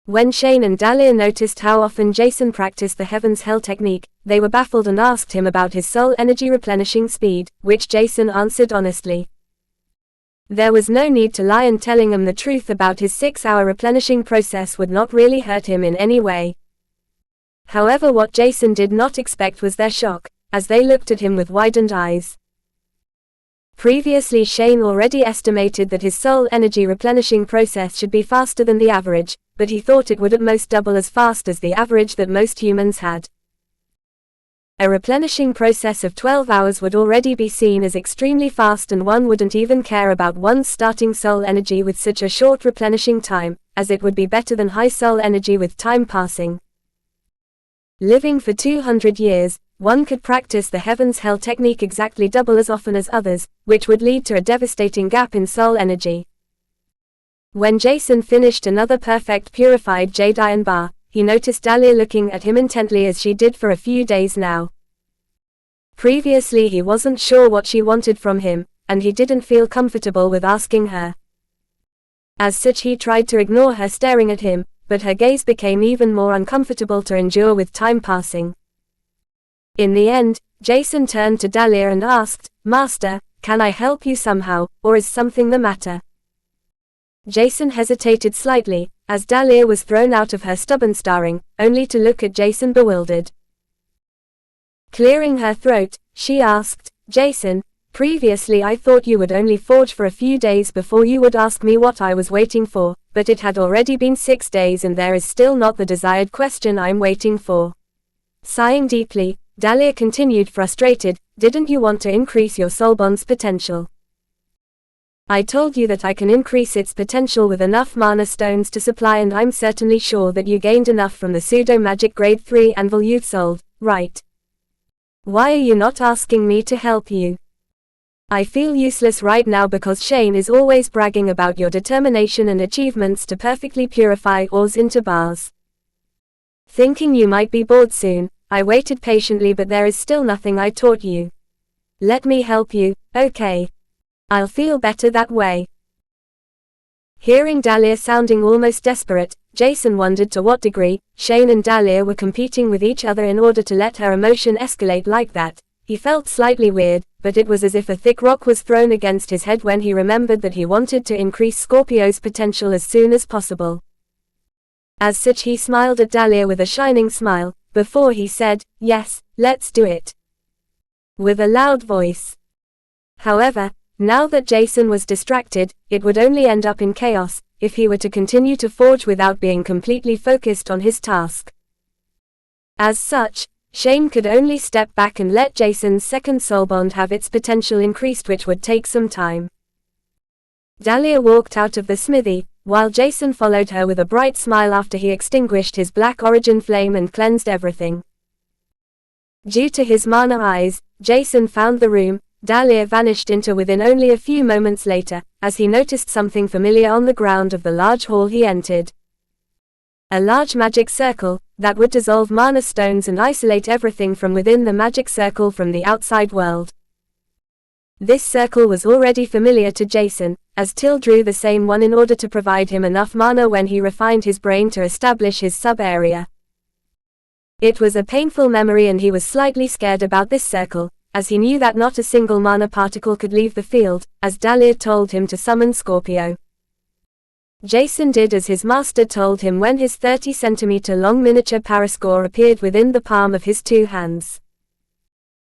When Shane and Dahlia noticed how often Jason practiced the Heaven's Hell technique, they were baffled and asked him about his soul energy replenishing speed, which Jason answered honestly. There was no need to lie, and telling them the truth about his 6-hour replenishing process would not really hurt him in any way. However, what Jason did not expect was their shock, as they looked at him with widened eyes. Previously, Shane already estimated that his soul energy replenishing process should be faster than the average, but he thought it would at most double as fast as the average that most humans had. A replenishing process of 12 hours would already be seen as extremely fast, and one wouldn't even care about one's starting soul energy with such a short replenishing time, as it would be better than high soul energy with time passing. Living for 200 years, one could practice the Heaven's Hell technique exactly double as often as others, which would lead to a devastating gap in soul energy. When Jason finished another perfect purified jade iron bar, he noticed Dahlia looking at him intently, as she did for a few days now. Previously he wasn't sure what she wanted from him, and he didn't feel comfortable with asking her. As such, he tried to ignore her staring at him, but her gaze became even more uncomfortable to endure with time passing. In the end, Jason turned to Dahlia and asked, "Master, can I help you somehow, or is something the matter?" Jason hesitated slightly, as Dahlia was thrown out of her stubborn staring, only to look at Jason bewildered. Clearing her throat, she asked, "Jason, previously I thought you would only forge for a few days before you would ask me what I was waiting for, but it had already been 6 days and there is still not the desired question I'm waiting for." Sighing deeply, Dahlia continued, frustrated, "Didn't you want to increase your soul bond's potential? I told you that I can increase its potential with enough mana stones to supply, and I'm certainly sure that you gained enough from the pseudo-magic grade 3 anvil you've sold, right? Why are you not asking me to help you? I feel useless right now because Shane is always bragging about your determination and achievements to perfectly purify ores into bars. Thinking you might be bored soon, I waited patiently, but there is still nothing I taught you. Let me help you, okay? I'll feel better that way." Hearing Dahlia sounding almost desperate, Jason wondered to what degree Shane and Dahlia were competing with each other in order to let her emotion escalate like that. He felt slightly weird, but it was as if a thick rock was thrown against his head when he remembered that he wanted to increase Scorpio's potential as soon as possible. As such, he smiled at Dahlia with a shining smile, before he said, "Yes, let's do it," with a loud voice. However, now that Jason was distracted, it would only end up in chaos if he were to continue to forge without being completely focused on his task. As such, Shane could only step back and let Jason's second soul bond have its potential increased, which would take some time. Dahlia walked out of the smithy, while Jason followed her with a bright smile after he extinguished his black origin flame and cleansed everything. Due to his mana eyes, Jason found the room Dahlia vanished into within only a few moments later, as he noticed something familiar on the ground of the large hall he entered. A large magic circle, that would dissolve mana stones and isolate everything from within the magic circle from the outside world. This circle was already familiar to Jason, as Till drew the same one in order to provide him enough mana when he refined his brain to establish his sub-area. It was a painful memory and he was slightly scared about this circle, as he knew that not a single mana particle could leave the field, as Dahlia told him to summon Scorpio. Jason did as his master told him when his 30-centimeter-long miniature Parasaur appeared within the palm of his two hands.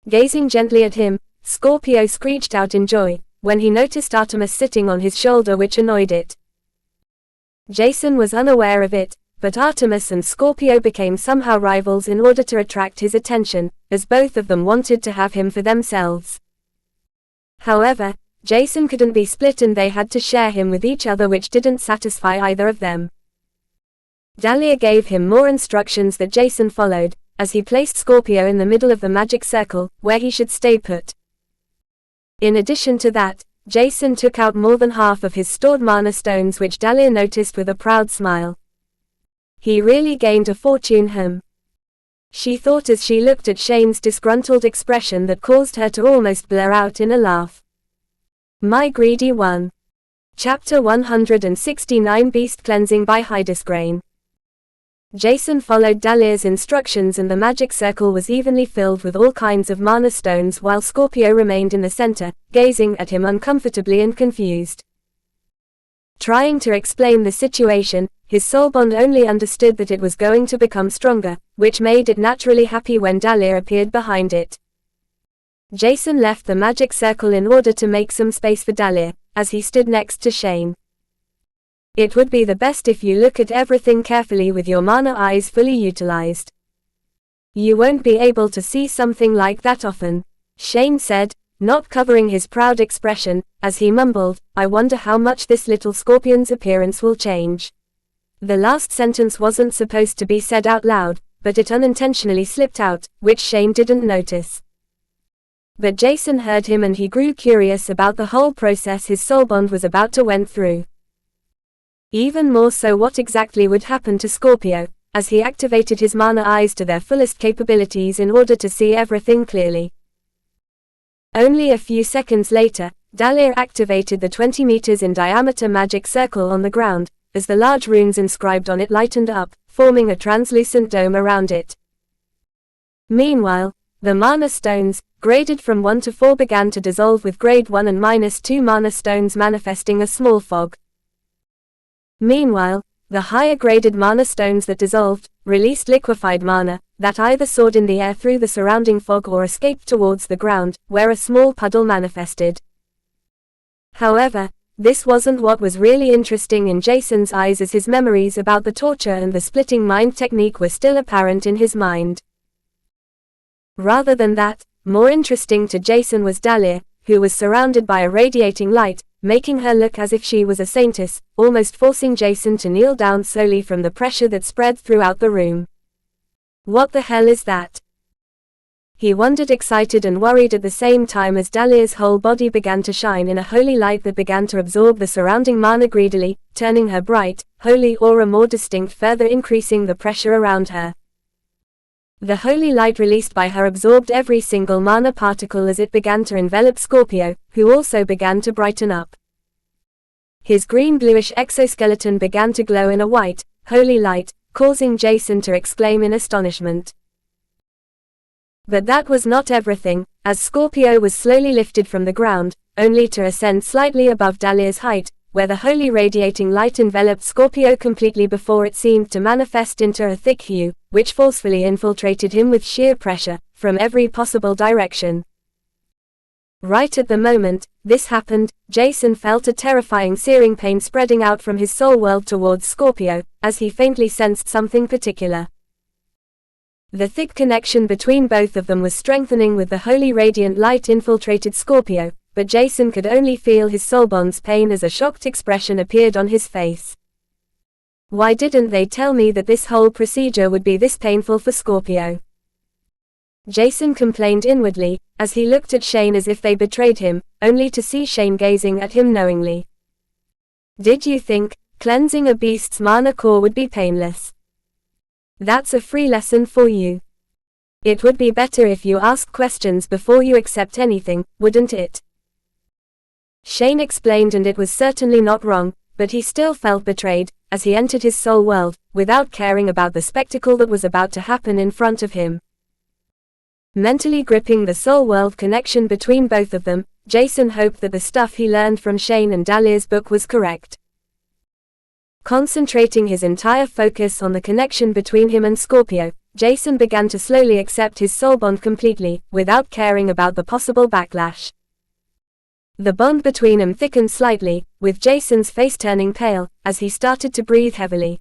Gazing gently at him, Scorpio screeched out in joy, when he noticed Artemis sitting on his shoulder, which annoyed it. Jason was unaware of it, but Artemis and Scorpio became somehow rivals in order to attract his attention, as both of them wanted to have him for themselves. However, Jason couldn't be split and they had to share him with each other, which didn't satisfy either of them. Dahlia gave him more instructions that Jason followed, as he placed Scorpio in the middle of the magic circle, where he should stay put. In addition to that, Jason took out more than half of his stored mana stones, which Dahlia noticed with a proud smile. He really gained a fortune, she thought as she looked at Shane's disgruntled expression that caused her to almost blur out in a laugh. My Greedy One. Chapter 169 Beast Cleansing by Hydesgrain. Jason followed Dahlia's instructions and the magic circle was evenly filled with all kinds of mana stones while Scorpio remained in the center, gazing at him uncomfortably and confused. Trying to explain the situation, his soulbond only understood that it was going to become stronger, which made it naturally happy when Dahlia appeared behind it. Jason left the magic circle in order to make some space for Dahlia, as he stood next to Shane. It would be the best if you look at everything carefully with your mana eyes fully utilized. You won't be able to see something like that often, Shane said, not covering his proud expression, as he mumbled, I wonder how much this little scorpion's appearance will change. The last sentence wasn't supposed to be said out loud, but it unintentionally slipped out, which Shane didn't notice. But Jason heard him and he grew curious about the whole process his soulbond was about to went through. Even more so what exactly would happen to Scorpio, as he activated his mana eyes to their fullest capabilities in order to see everything clearly. Only a few seconds later, Dahlia activated the 20 meters in diameter magic circle on the ground, as the large runes inscribed on it lightened up, forming a translucent dome around it. Meanwhile, the mana stones, graded from 1 to 4, began to dissolve with grade 1 and -2 mana stones manifesting a small fog. Meanwhile, the higher graded mana stones that dissolved, released liquefied mana, that either soared in the air through the surrounding fog or escaped towards the ground, where a small puddle manifested. However, this wasn't what was really interesting in Jason's eyes, as his memories about the torture and the splitting mind technique were still apparent in his mind. Rather than that, more interesting to Jason was Dahlia, who was surrounded by a radiating light, making her look as if she was a saintess, almost forcing Jason to kneel down slowly from the pressure that spread throughout the room. What the hell is that? He wondered, excited and worried at the same time, as Dahlia's whole body began to shine in a holy light that began to absorb the surrounding mana greedily, turning her bright, holy aura more distinct, further increasing the pressure around her. The holy light released by her absorbed every single mana particle as it began to envelop Scorpio, who also began to brighten up. His green-bluish exoskeleton began to glow in a white, holy light, causing Jason to exclaim in astonishment. But that was not everything, as Scorpio was slowly lifted from the ground, only to ascend slightly above Dahlia's height, where the holy radiating light enveloped Scorpio completely before it seemed to manifest into a thick hue, which forcefully infiltrated him with sheer pressure, from every possible direction. Right at the moment this happened, Jason felt a terrifying searing pain spreading out from his soul world towards Scorpio, as he faintly sensed something particular. The thick connection between both of them was strengthening with the holy radiant light infiltrated Scorpio, but Jason could only feel his soulbond's pain as a shocked expression appeared on his face. Why didn't they tell me that this whole procedure would be this painful for Scorpio? Jason complained inwardly, as he looked at Shane as if they betrayed him, only to see Shane gazing at him knowingly. Did you think cleansing a beast's mana core would be painless? That's a free lesson for you. It would be better if you ask questions before you accept anything, wouldn't it? Shane explained, and it was certainly not wrong, but he still felt betrayed, as he entered his soul world, without caring about the spectacle that was about to happen in front of him. Mentally gripping the soul world connection between both of them, Jason hoped that the stuff he learned from Shane and Dahlia's book was correct. Concentrating his entire focus on the connection between him and Scorpio, Jason began to slowly accept his soul bond completely, without caring about the possible backlash. The bond between them thickened slightly, with Jason's face turning pale, as he started to breathe heavily.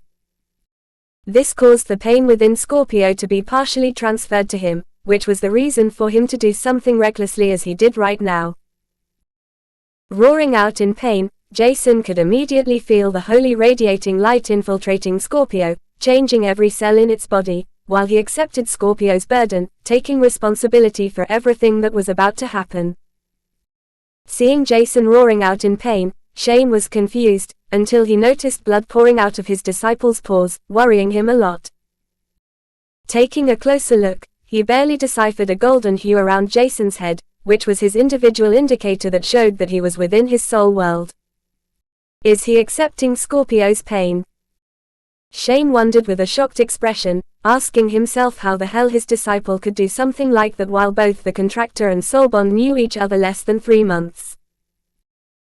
This caused the pain within Scorpio to be partially transferred to him, which was the reason for him to do something recklessly as he did right now. Roaring out in pain, Jason could immediately feel the holy radiating light infiltrating Scorpio, changing every cell in its body, while he accepted Scorpio's burden, taking responsibility for everything that was about to happen. Seeing Jason roaring out in pain, Shane was confused, until he noticed blood pouring out of his disciple's paws, worrying him a lot. Taking a closer look, he barely deciphered a golden hue around Jason's head, which was his individual indicator that showed that he was within his soul world. Is he accepting Scorpio's pain? Shane wondered with a shocked expression, asking himself how the hell his disciple could do something like that while both the contractor and soulbond knew each other less than 3 months.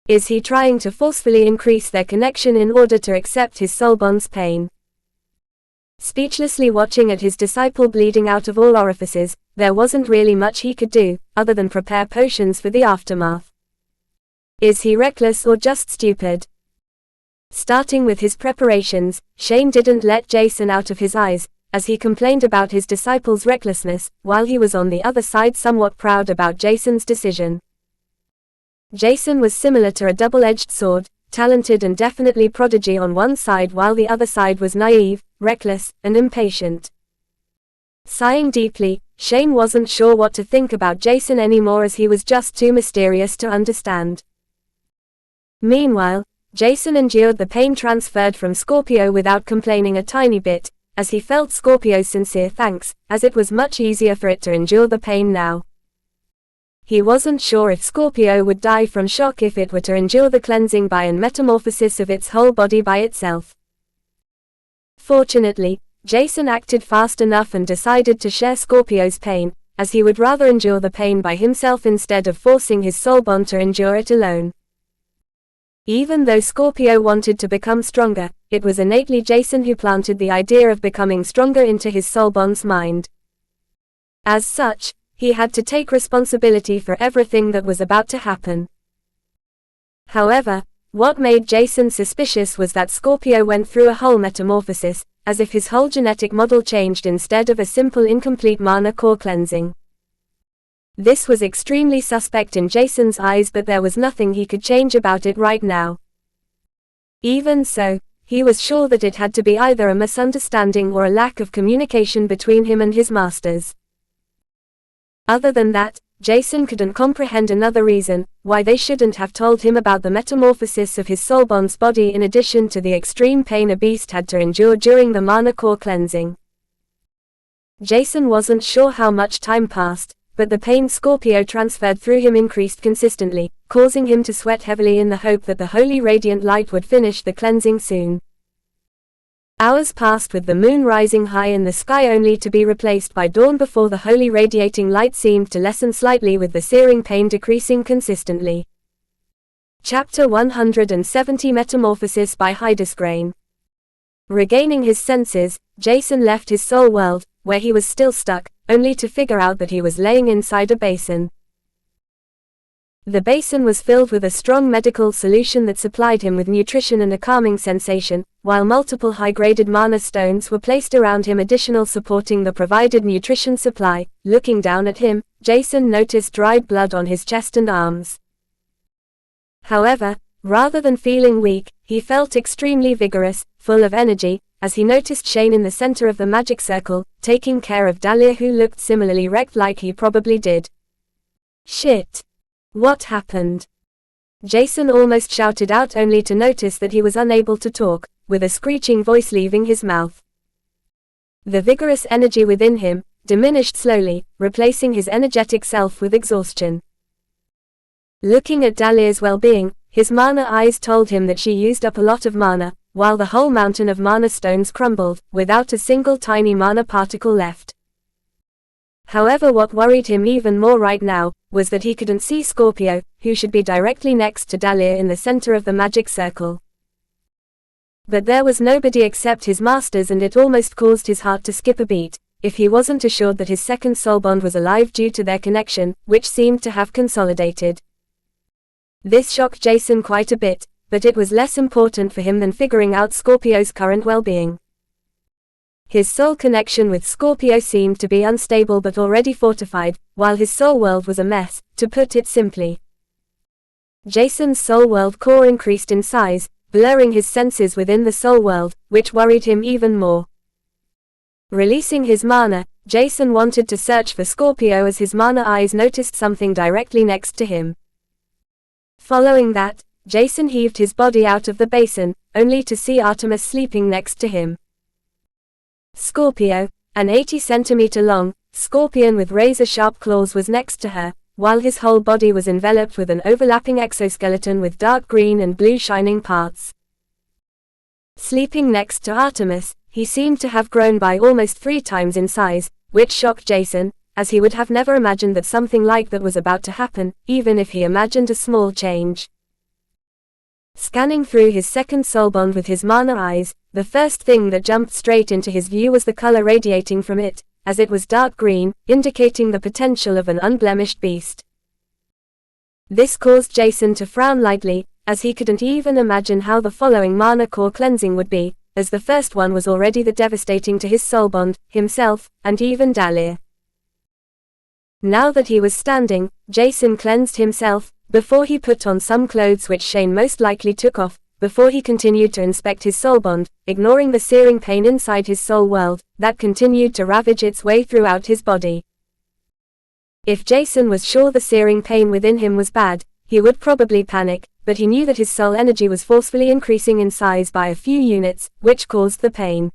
Is he trying to forcefully increase their connection in order to accept his soulbond's pain? Speechlessly watching at his disciple bleeding out of all orifices, there wasn't really much he could do, other than prepare potions for the aftermath. Is he reckless or just stupid? Starting with his preparations, Shane didn't let Jason out of his eyes, as he complained about his disciple's recklessness, while he was on the other side somewhat proud about Jason's decision. Jason was similar to a double-edged sword, talented and definitely prodigy on one side while the other side was naive, reckless, and impatient. Sighing deeply, Shane wasn't sure what to think about Jason anymore, as he was just too mysterious to understand. Meanwhile, Jason endured the pain transferred from Scorpio without complaining a tiny bit, as he felt Scorpio's sincere thanks, as it was much easier for it to endure the pain now. He wasn't sure if Scorpio would die from shock if it were to endure the cleansing by and metamorphosis of its whole body by itself. Fortunately, Jason acted fast enough and decided to share Scorpio's pain, as he would rather endure the pain by himself instead of forcing his soul bond to endure it alone. Even though Scorpio wanted to become stronger, it was innately Jason who planted the idea of becoming stronger into his soul bond's mind. As such, he had to take responsibility for everything that was about to happen. However, what made Jason suspicious was that Scorpio went through a whole metamorphosis, as if his whole genetic model changed instead of a simple incomplete mana core cleansing. This was extremely suspect in Jason's eyes, but there was nothing he could change about it right now. Even so, he was sure that it had to be either a misunderstanding or a lack of communication between him and his masters. Other than that, Jason couldn't comprehend another reason why they shouldn't have told him about the metamorphosis of his soulbond's body in addition to the extreme pain a beast had to endure during the mana core cleansing. Jason wasn't sure how much time passed, but the pain Scorpio transferred through him increased consistently, causing him to sweat heavily in the hope that the holy radiant light would finish the cleansing soon. Hours passed with the moon rising high in the sky only to be replaced by dawn before the holy radiating light seemed to lessen slightly with the searing pain decreasing consistently. Chapter 170 Metamorphosis by Hydesgrain. Regaining his senses, Jason left his soul world, where he was still stuck, only to figure out that he was laying inside a basin. The basin was filled with a strong medical solution that supplied him with nutrition and a calming sensation, while multiple high-graded mana stones were placed around him, additional supporting the provided nutrition supply. Looking down at him, Jason noticed dried blood on his chest and arms. However, Rather than feeling weak, he felt extremely vigorous, full of energy, as he noticed Shane in the center of the magic circle, taking care of Dahlia, who looked similarly wrecked like he probably did. Shit! What happened? Jason almost shouted out, only to notice that he was unable to talk, with a screeching voice leaving his mouth. The vigorous energy within him diminished slowly, replacing his energetic self with exhaustion. Looking at Dahlia's well-being, his mana eyes told him that she used up a lot of mana, while the whole mountain of mana stones crumbled, without a single tiny mana particle left. However, what worried him even more right now was that he couldn't see Scorpio, who should be directly next to Dahlia in the center of the magic circle. But there was nobody except his masters, and it almost caused his heart to skip a beat, if he wasn't assured that his second soul bond was alive due to their connection, which seemed to have consolidated. This shocked Jason quite a bit, but it was less important for him than figuring out Scorpio's current well-being. His soul connection with Scorpio seemed to be unstable but already fortified, while his soul world was a mess, to put it simply. Jason's soul world core increased in size, blurring his senses within the soul world, which worried him even more. Releasing his mana, Jason wanted to search for Scorpio as his mana eyes noticed something directly next to him. Following that, Jason heaved his body out of the basin, only to see Artemis sleeping next to him. Scorpio, an 80-centimeter-long scorpion with razor-sharp claws, was next to her, while his whole body was enveloped with an overlapping exoskeleton with dark green and blue shining parts. Sleeping next to Artemis, he seemed to have grown by almost 3 times in size, which shocked Jason, as he would have never imagined that something like that was about to happen, even if he imagined a small change. Scanning through his second soul bond with his mana eyes, the first thing that jumped straight into his view was the color radiating from it, as it was dark green, indicating the potential of an unblemished beast. This caused Jason to frown lightly, as he couldn't even imagine how the following mana core cleansing would be, as the first one was already that devastating to his soul bond, himself, and even Dahlia. Now that he was standing, Jason cleansed himself, before he put on some clothes which Shane most likely took off, before he continued to inspect his soul bond, ignoring the searing pain inside his soul world, that continued to ravage its way throughout his body. If Jason was sure the searing pain within him was bad, he would probably panic, but he knew that his soul energy was forcefully increasing in size by a few units, which caused the pain.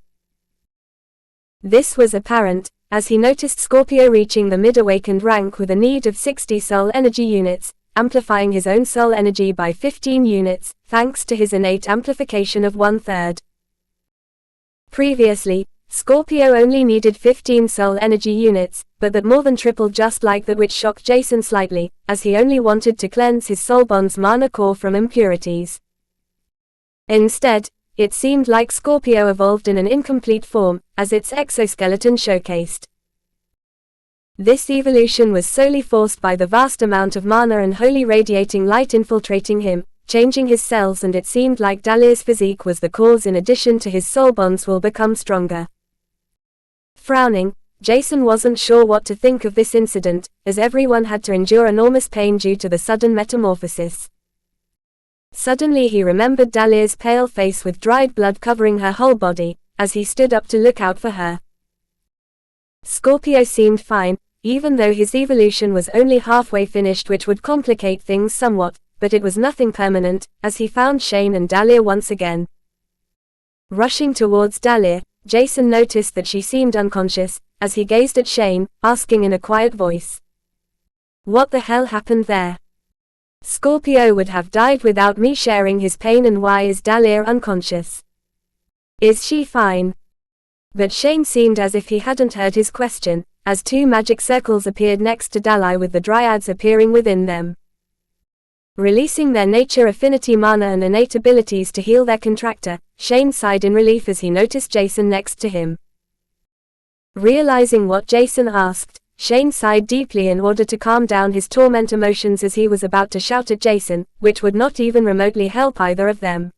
This was apparent, as he noticed Scorpio reaching the mid-awakened rank with a need of 60 soul energy units, amplifying his own soul energy by 15 units, thanks to his innate amplification of 1/3. Previously, Scorpio only needed 15 soul energy units, but that more than tripled, just like that, which shocked Jason slightly, as he only wanted to cleanse his soul bond's mana core from impurities. Instead, it seemed like Scorpio evolved in an incomplete form, as its exoskeleton showcased. This evolution was solely forced by the vast amount of mana and holy radiating light infiltrating him, changing his cells, and it seemed like Dahlia's physique was the cause, in addition to his soul bonds will become stronger. Frowning, Jason wasn't sure what to think of this incident, as everyone had to endure enormous pain due to the sudden metamorphosis. Suddenly he remembered Dahlia's pale face with dried blood covering her whole body, as he stood up to look out for her. Scorpio seemed fine, even though his evolution was only halfway finished, which would complicate things somewhat, but it was nothing permanent, as he found Shane and Dahlia once again. Rushing towards Dahlia, Jason noticed that she seemed unconscious, as he gazed at Shane, asking in a quiet voice, "What the hell happened there? Scorpio would have died without me sharing his pain, and why is Dahlia unconscious? Is she fine?" But Shane seemed as if he hadn't heard his question, as 2 magic circles appeared next to Dahlia with the dryads appearing within them. Releasing their nature affinity mana and innate abilities to heal their contractor, Shane sighed in relief as he noticed Jason next to him. Realizing what Jason asked, Shane sighed deeply in order to calm down his torment emotions, as he was about to shout at Jason, which would not even remotely help either of them.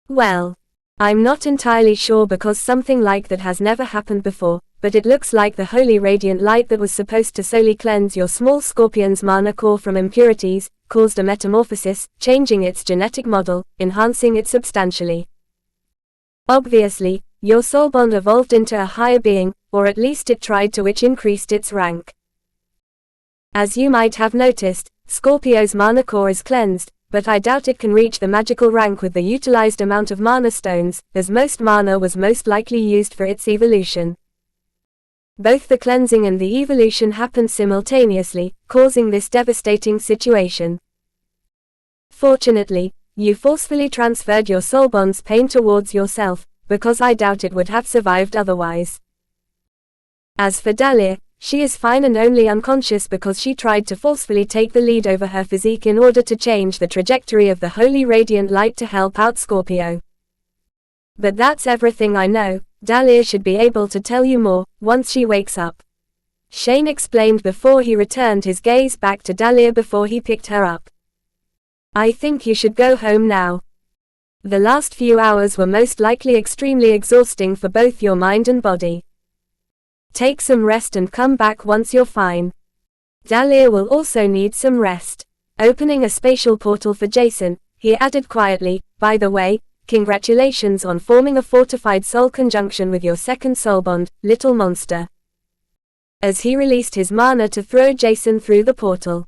"Well, I'm not entirely sure, because something like that has never happened before," but it looks like the holy radiant light that was supposed to solely cleanse your small scorpion's mana core from impurities, caused a metamorphosis, changing its genetic model, enhancing it substantially. Obviously, your soul bond evolved into a higher being, or at least it tried to, which increased its rank. As you might have noticed, Scorpio's mana core is cleansed, but I doubt it can reach the magical rank with the utilized amount of mana stones, as most mana was most likely used for its evolution. Both the cleansing and the evolution happened simultaneously, causing this devastating situation. Fortunately, you forcefully transferred your soul bond's pain towards yourself, because I doubt it would have survived otherwise. As for Dahlia, she is fine and only unconscious because she tried to forcefully take the lead over her physique in order to change the trajectory of the holy radiant light to help out Scorpio. But that's everything I know. Dahlia should be able to tell you more, once she wakes up. Shane explained before he returned his gaze back to Dahlia before he picked her up. I think you should go home now. The last few hours were most likely extremely exhausting for both your mind and body. Take some rest and come back once you're fine. Dahlia will also need some rest. Opening a spatial portal for Jason, he added quietly, by the way, congratulations on forming a fortified soul conjunction with your second soul bond, little monster. As he released his mana to throw Jason through the portal.